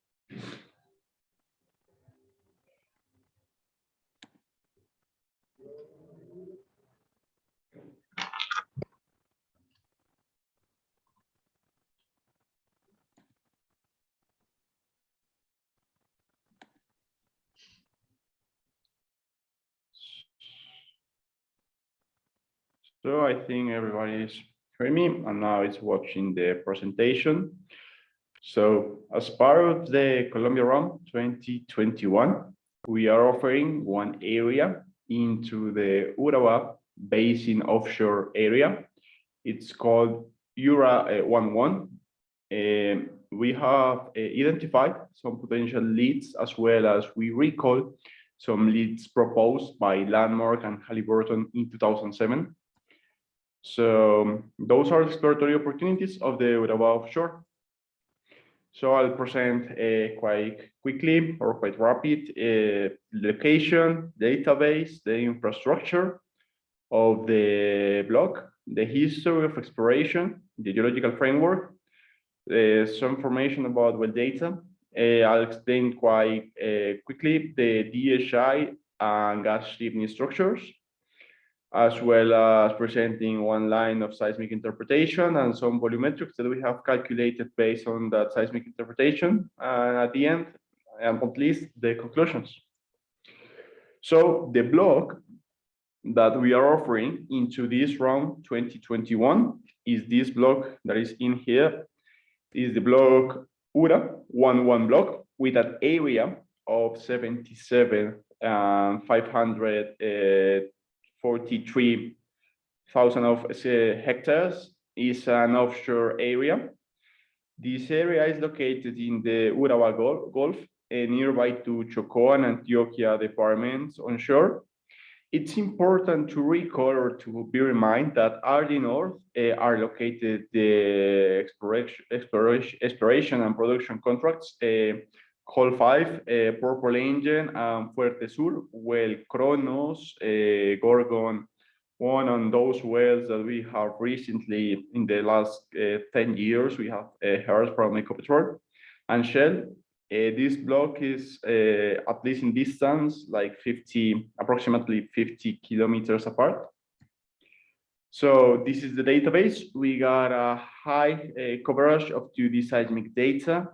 So I think everybody is hearing me, and now it's watching the presentation. So as part of the Colombia ROM 2021, we are offering one area into the Uraba Basin offshore area. It's called Uraba 11. We have identified some potential leads, as well as we recall some leads proposed by Landmark and Halliburton in 2007. So those are exploratory opportunities of the Uraba Offshore. So I'll present quite quickly or quite rapid location, database, the infrastructure of the block, the history of exploration, the geological framework, some information about well data. I'll explain quite quickly the DHI and gas shifting structures, as well as presenting one line of seismic interpretation and some volumetrics that we have calculated based on that seismic interpretation. And at the end, and at least the conclusions. So the block that we are offering into this round 2021 is this block that is in here, is the block Uraba 11 block with an area of 77,543,000 of hectares. Is an offshore area. This area is located in the Uraba Gulf, nearby to Chocó and Antioquia departments onshore. It's important to recall or to bear in mind that Ardy North are located the exploration and production contracts, Col 5, Purple Angel, and Fuerte Sur, well, Kronos, Gorgon, one on those wells that we have recently, in the last 10 years, we have heard from Ecopetrol and Shell. This block is at least in distance, like approximately 50 kilometers apart. So this is the database. We got a high coverage of 2D seismic data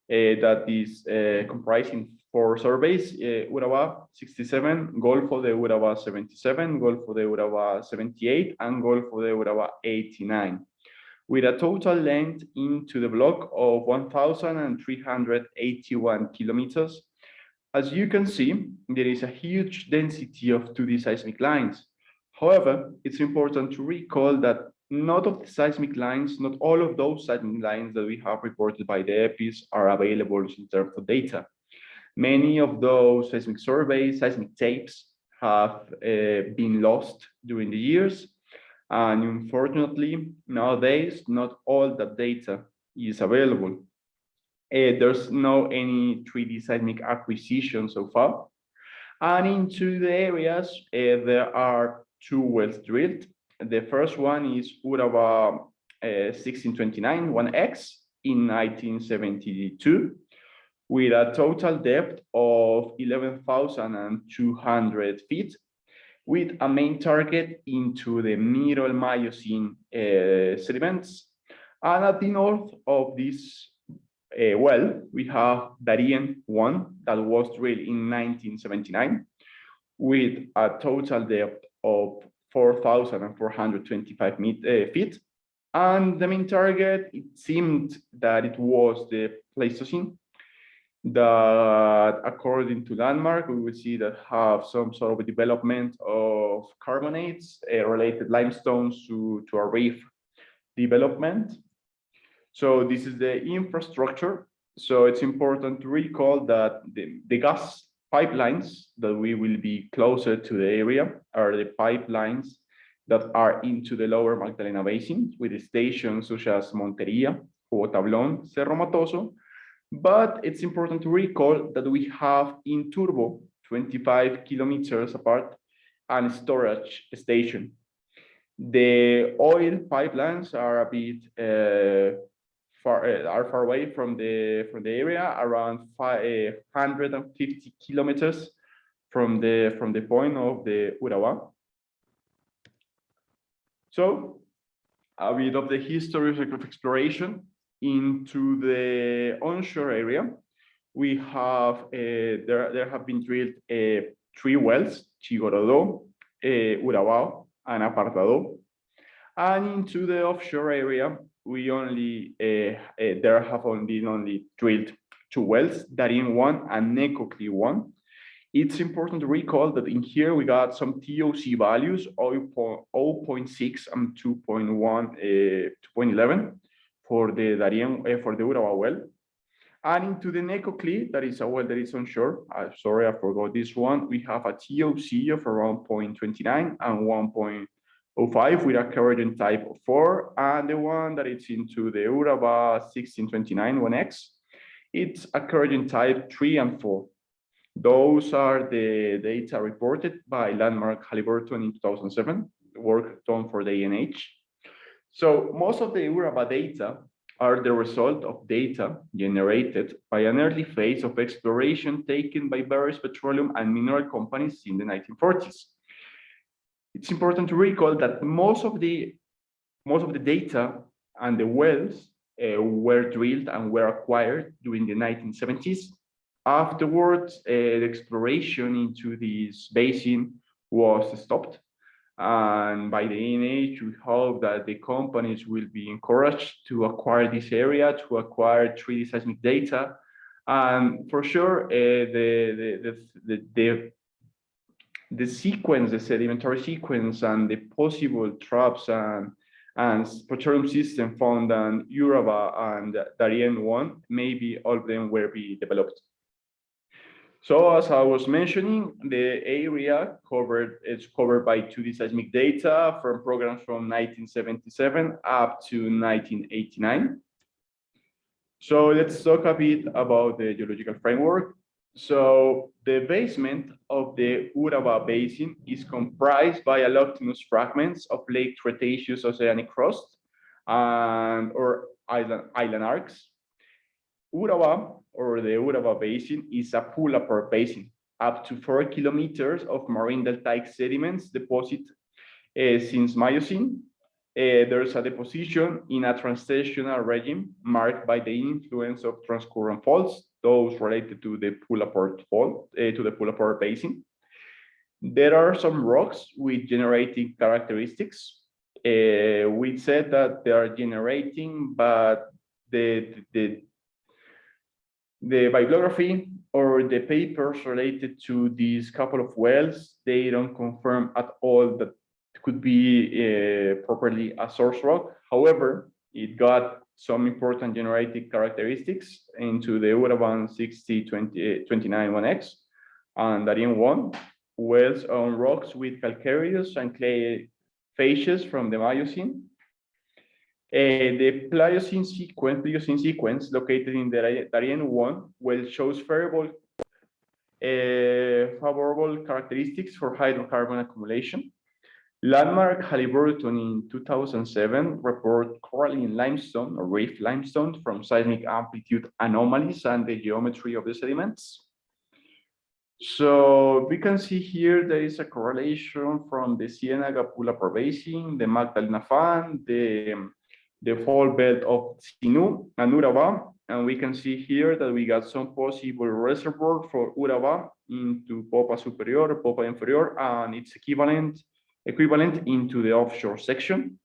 that is comprising 4 surveys: Uraba 67, Gulf of the Uraba 77, Gulf of the Uraba 78, and Gulf of the Uraba 89. With a total length into the block of 1,381 kilometers. As you can see, there is a huge density of 2D seismic lines. However, it's important to recall that not all of those seismic lines that we have reported by the EPIs are available in terms of data. Many of those seismic surveys, seismic tapes have been lost during the years. And unfortunately, nowadays, not all that data is available. There's no any 3D seismic acquisition so far. And into the areas, there are 2 wells drilled. The first one is Uraba 1629 1X in 1972, with a total depth of 11,200 feet, with a main target into the Middle Miocene sediments. And at the north of this well, we have Darien 1 that was drilled in 1979, with a total depth of 4,425 feet. And the main target, it seemed that it was the Pleistocene, that according to landmark, we will see that have some sort of a development of carbonates, related limestones to a reef development. So this is the infrastructure. So it's important to recall that the gas pipelines that we will be closer to the area are the pipelines that are into the lower Magdalena Basin with stations such as Montería, Jugo Tablón, Cerro Matoso. But it's important to recall that we have in Turbo, 25 kilometers apart, a storage station. The oil pipelines are a bit far away from the area, around 550 kilometers from the point of the Uraba. So a bit of the history of exploration into the onshore area. We have there have been drilled 3 wells: Chigorodo, Uraba, and Apartado. And into the offshore area, we only there have only drilled 2 wells, Darien 1 and Necoclí 1. It's important to recall that in here we got some TOC values, 0.6 and 2.11 for the Darien for the Uraba well. And into the Necoclí, that is a well that is onshore. Sorry, I forgot this one. We have a TOC of around 0.29 and 1.05 with a corrosion type of 4, and the one that is into the Uraba 1629 1X, it's a corrosion type 3 and 4. Those are the data reported by Landmark Halliburton in 2007, work done for the ANH. So most of the Uraba data are the result of data generated by an early phase of exploration taken by various petroleum and mineral companies in the 1940s. It's important to recall that most of the data and the wells were drilled and were acquired during the 1970s. Afterwards, the exploration into this basin was stopped. And by the ANH, we hope that the companies will be encouraged to acquire this area, to acquire 3D seismic data. And for sure, the sequence, the sedimentary sequence, and the possible traps and petroleum system found on Uraba and Darien 1, maybe all of them will be developed. So as I was mentioning, the area is covered by 2D seismic data from programs from 1977 up to 1989. So let's talk a bit about the geological framework. So the basement of the Uraba Basin is comprised by allochthonous fragments of late Cretaceous oceanic crust or island arcs. Uraba, or the Uraba Basin, is a pull-apart basin. Up to 4 kilometers of marine deltaic sediments deposit since Miocene. There's a deposition in a transitional regime marked by the influence of transcurrent faults, those related to the pull-apart fault, to the pull-apart basin. There are some rocks with generating characteristics. We said that they are generating, but the bibliography or the papers related to these couple of wells, they don't confirm at all that it could be properly a source rock. However, it got some important generating characteristics into the Uraba 6029 1X and Darien 1 wells on rocks with calcareous and clay facies from the Miocene. The Pliocene sequence located in the Darien 1 well shows favorable characteristics for hydrocarbon accumulation. Landmark Halliburton in 2007 report coralline limestone or reef limestone from seismic amplitude anomalies and the geometry of the sediments. So we can see here there is a correlation from the Ciénaga pull-apart basin, the Magdalena Fan, the fault belt of Sinú and Uraba, and we can see here that we got some possible reservoir for Uraba into Popa Superior, Popa Inferior, and its equivalent equivalent into the offshore section.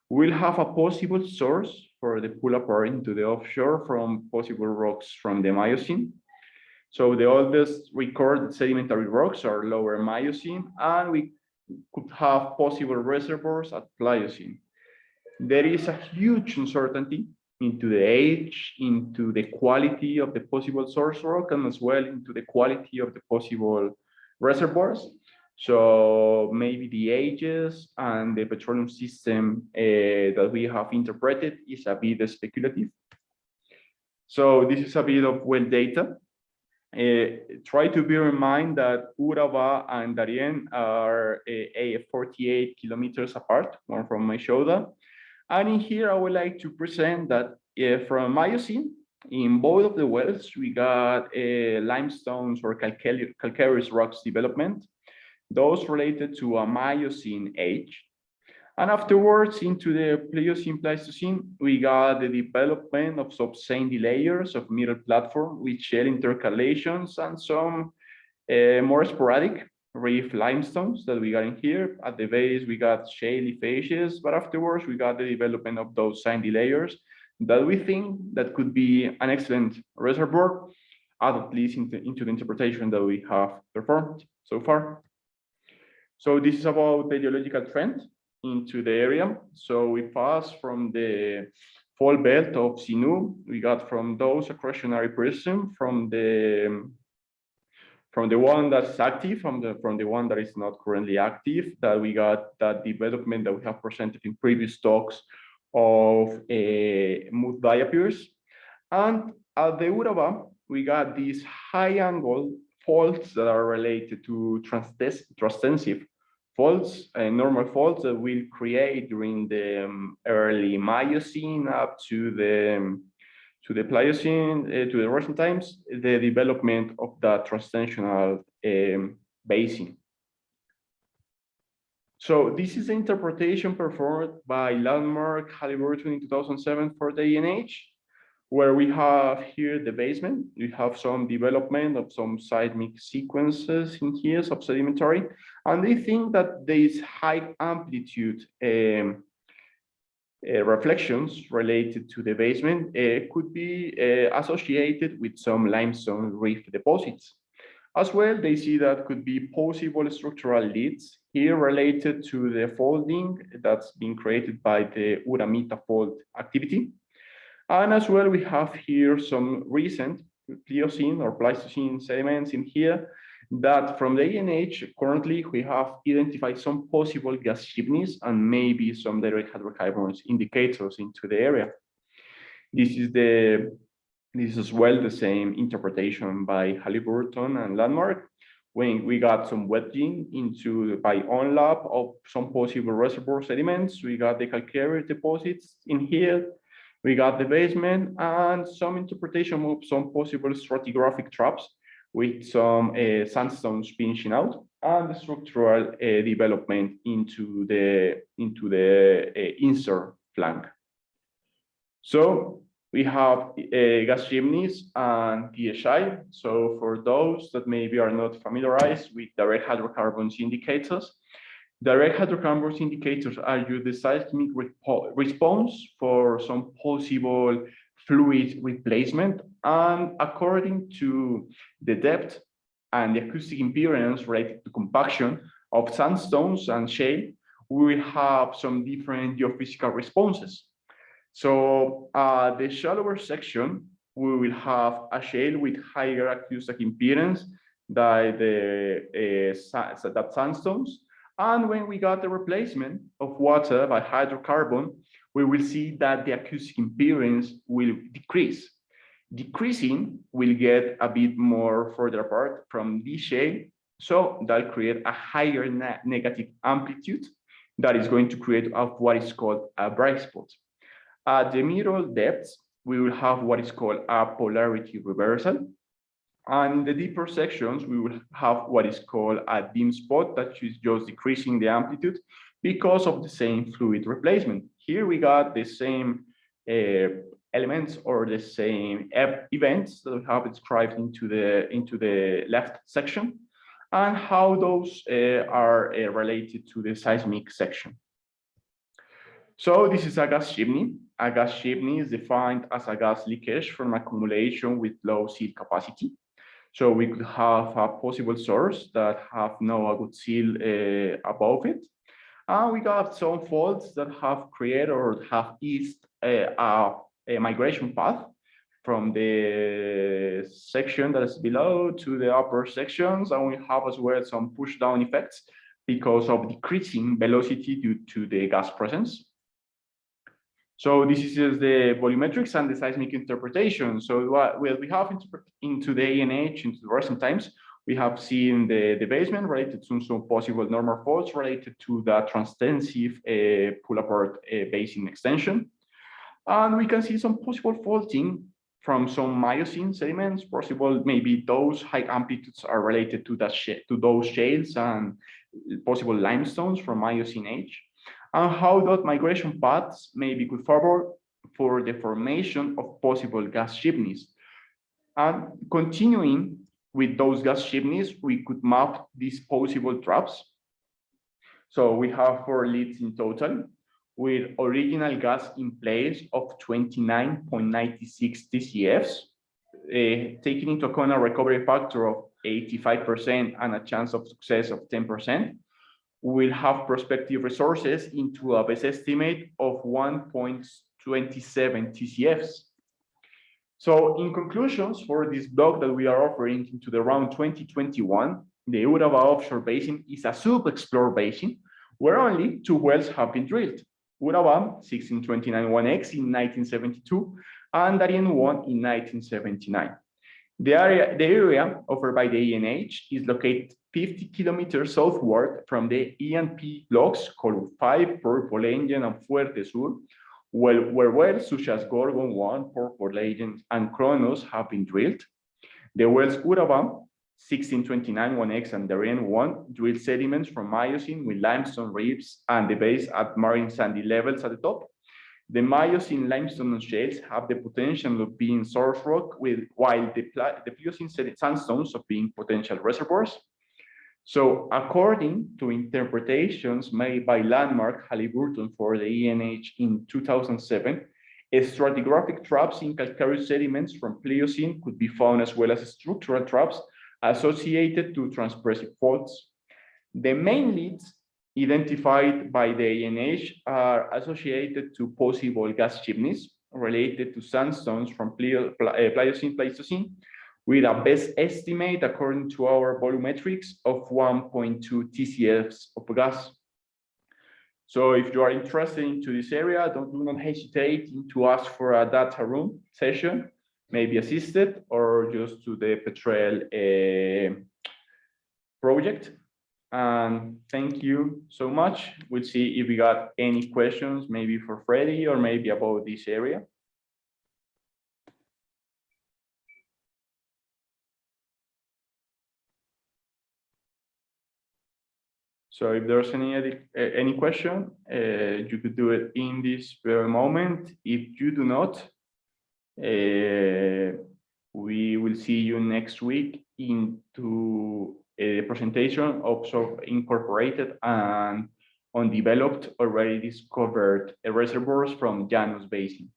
We'll have a possible source for the pull apart into the offshore from possible rocks from the Miocene. So the oldest recorded sedimentary rocks are lower Miocene, and we could have possible reservoirs at Pliocene. There is a huge uncertainty into the age, into the quality of the possible source rock, and as well into the quality of the possible reservoirs. So maybe the ages and the petroleum system that we have interpreted is a bit speculative. So this is a bit of well data. Try to bear in mind that Uraba and Darien are 48 kilometers apart, one from my shoulder. And in here, I would like to present that from Miocene, in both of the wells, we got limestones or calcareous rocks development, those related to a Miocene age. And afterwards, into the Pliocene, Pleistocene, we got the development of sub-sandy layers of middle platform with shale intercalations and some more sporadic reef limestones that we got in here. At the base, we got shaly facies, but afterwards, we got the development of those sandy layers that we think that could be an excellent reservoir, at least into the interpretation that we have performed so far. So this is about the geological trend into the area. So we pass from the fault belt of Sinu. We got from those accretionary prism from the one that's active, from the one that is not currently active, that we got that development that we have presented in previous talks of mud diapirs. And at the Uraba, we got these high angle faults that are related to transtensive faults and normal faults that will create during the early Miocene up to the Pliocene, to the recent times, the development of the transtensional basin. So this is the interpretation performed by Landmark Halliburton in 2007 for the ENH, where we have here the basement. We have some development of some seismic sequences in here, subsedimentary, and they think that these high amplitude reflections related to the basement could be associated with some limestone reef deposits. As well, they see that could be possible structural leads here related to the folding that's been created by the Uramita fault activity. And as well, we have here some recent Pliocene or Pleistocene sediments in here that from the ENH, currently we have identified some possible gas chimneys and maybe some direct hydrocarbons indicators into the area. This is as well the same interpretation by Halliburton and Landmark, when we got some wedging into by ONLAP of some possible reservoir sediments. We got the calcareous deposits in here. We got the basement and some interpretation of some possible stratigraphic traps with some sandstones pinching out and the structural development into the insert flank. So we have gas chimneys and TSI. So for those that maybe are not familiarized with direct hydrocarbons indicators, direct hydrocarbons indicators are the seismic response for some possible fluid replacement, and according to the depth and the acoustic impedance related to compaction of sandstones and shale, we will have some different geophysical responses. So the shallower section, we will have a shale with higher acoustic impedance than that sandstones. And when we got the replacement of water by hydrocarbon, we will see that the acoustic impedance will decrease. Decreasing will get a bit more further apart from this shale, so that'll create a higher negative amplitude that is going to create what is called a bright spot. At the middle depths, we will have what is called a polarity reversal. And in the deeper sections, we will have what is called a dim spot that is just decreasing the amplitude because of the same fluid replacement. Here we got the same elements or the same events that we have described into the left section. and how those are related to the seismic section. So this is a gas chimney. A gas chimney is defined as a gas leakage from accumulation with low seal capacity. So we could have a possible source that have no good seal above it. And we got some faults that have created or have eased a migration path from the section that is below to the upper sections. And we have as well some push down effects because of decreasing velocity due to the gas presence. So this is just the volumetrics and the seismic interpretation. So what we have into the ANH, into the recent times, we have seen the basement related to some possible normal faults related to the transtensive pull-apart basin extension. And we can see some possible faulting from some Miocene sediments. Possible, maybe those high amplitudes are related to those shales and possible limestones from Miocene age. And how that migration paths maybe could favor for the formation of possible gas chimneys. And continuing with those gas chimneys, we could map these possible traps. So we have 4 leads in total, with original gas in place of 29.96 TCFs, taking into account a recovery factor of 85% and a chance of success of 10%. We'll have prospective resources into a best estimate of 1.27 TCFs. So in conclusions for this block that we are offering into the round 2021, the Uraba Offshore Basin is a sub-explored basin where only 2 wells have been drilled. Uraba 1629-1X in 1972 and Darien 1 in 1979. The area offered by the ANH is located 50 kilometers southward from the E&P blocks called 5, Purple Angel, and Fuerte Sur, where wells such as Gorgon 1, Purple Angel, and Kronos have been drilled. The wells Uraba 1629-1X and Darien 1 drill sediments from Miocene with limestone reefs and the base at marine sandy levels at the top. The Miocene limestone shales have the potential of being source rock, while the Pliocene sandstones of being potential reservoirs. So according to interpretations made by Landmark Halliburton for the ENH in 2007, stratigraphic traps in calcareous sediments from Pliocene could be found, as well as structural traps associated to transpressive faults. The main leads identified by the ANH are associated to possible gas chimneys related to sandstones from Pliocene, Pleistocene, with a best estimate according to our volumetrics of 1.2 TCFs of gas. So if you are interested into this area, do not hesitate to ask for a data room session, maybe assisted, or just to the Petrel project. And thank you so much. We'll see if we got any questions, maybe for Freddie or maybe about this area. So if there's any question, you could do it in this very moment. If you do not, we will see you next week into a presentation of incorporated and undeveloped already discovered reservoirs from Llanos Basin.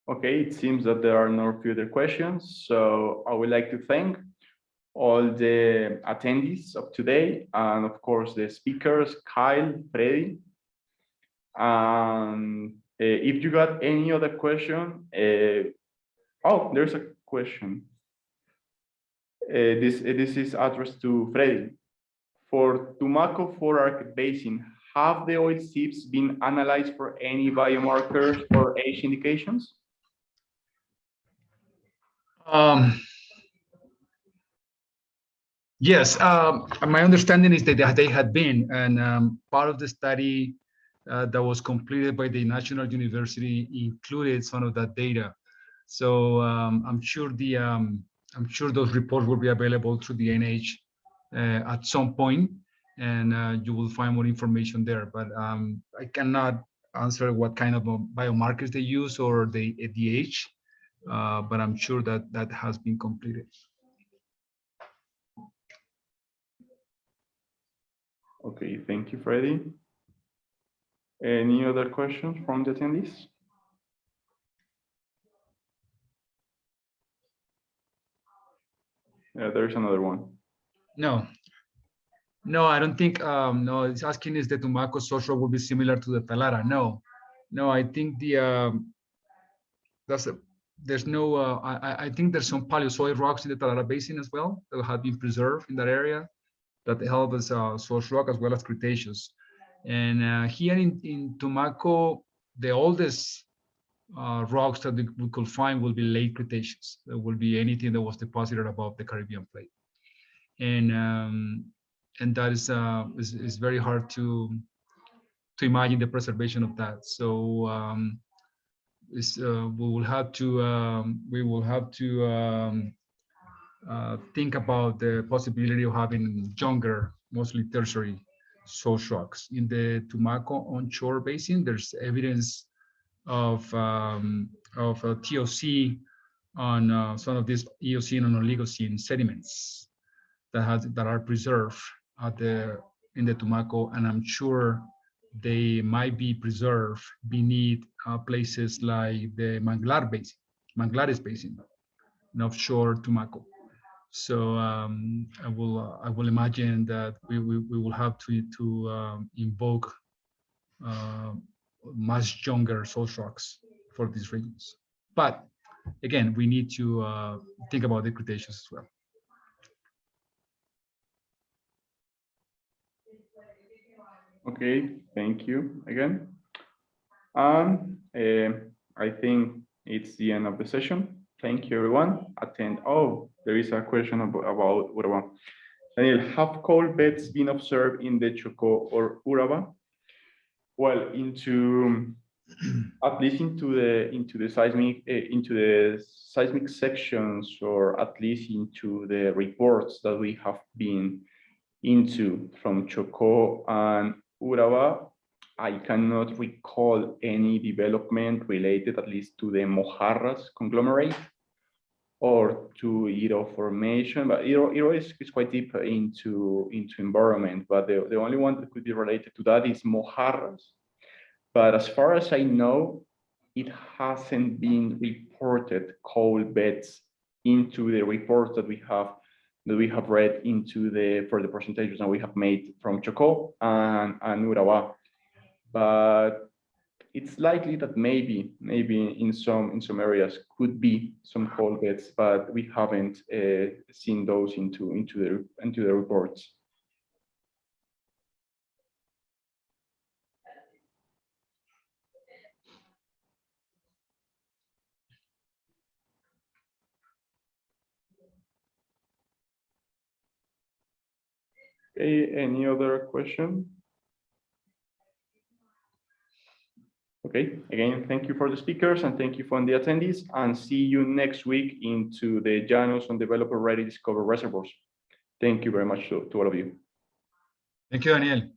Okay, it seems that there are no further questions. So I would like to thank all the attendees of today, and of course the speakers, Kyle, Freddie. If you got any other question, oh, there's a question. This is addressed to Freddie. For Tumaco Fork Basin, have the oil seeps been analyzed for any biomarkers or age indications? Yes, my understanding is that they had been, and part of the study that was completed by the National University included some of that data. So I'm sure the I'm sure those reports will be available through the NH at some point, and you will find more information there. But I cannot answer what kind of biomarkers they use or the age, but I'm sure that that has been completed. Okay, thank you, Freddie. Any other questions from the attendees? Yeah, there's another one. No, I don't think. No, it's asking is the Tumaco source rock will be similar to the Talara. No, I think there's no. I think there's some Paleozoic rocks in the Talara Basin as well that have been preserved in that area that help as source rock as well as Cretaceous. And here in Tumaco, the oldest rocks that we could find will be late Cretaceous. There will be anything that was deposited above the Caribbean plate, and that is very hard to imagine the preservation of that. So we will have to think about the possibility of having younger, mostly tertiary source rocks in the Tumaco onshore basin. There's evidence of TOC on some of these Eocene and Oligocene sediments that are preserved in the Tumaco, and I'm sure they might be preserved beneath places like the Manglares Basin, in offshore Tumaco. So I will imagine that we will have to invoke much younger source rocks for these regions. But again, we need to think about the Cretaceous as well. Okay, thank you again. And I think it's the end of the session. Thank you, everyone. Oh, there is a question about Uraba. Daniel, have coal beds been observed in the Chocó or Uraba? Well, at least into the seismic sections, or at least into the reports that we have been into from Chocó and Uraba, I cannot recall any development related at least to the Mojarras conglomerate or to Iro formation, but Iro is quite deep into environment, but the only one that could be related to that is Mojarras. But as far as I know, it hasn't been reported coal beds into the reports that we have read for the presentations that we have made from Chocó and Uraba. But it's likely that maybe in some areas could be some coal beds, but we haven't seen those into the reports. Okay, any other question? Okay, again, thank you for the speakers and thank you for the attendees, and see you next week into the Llanos Undeveloped Ready Discovered Reservoirs. Thank you very much to all of you. Thank you, Daniel.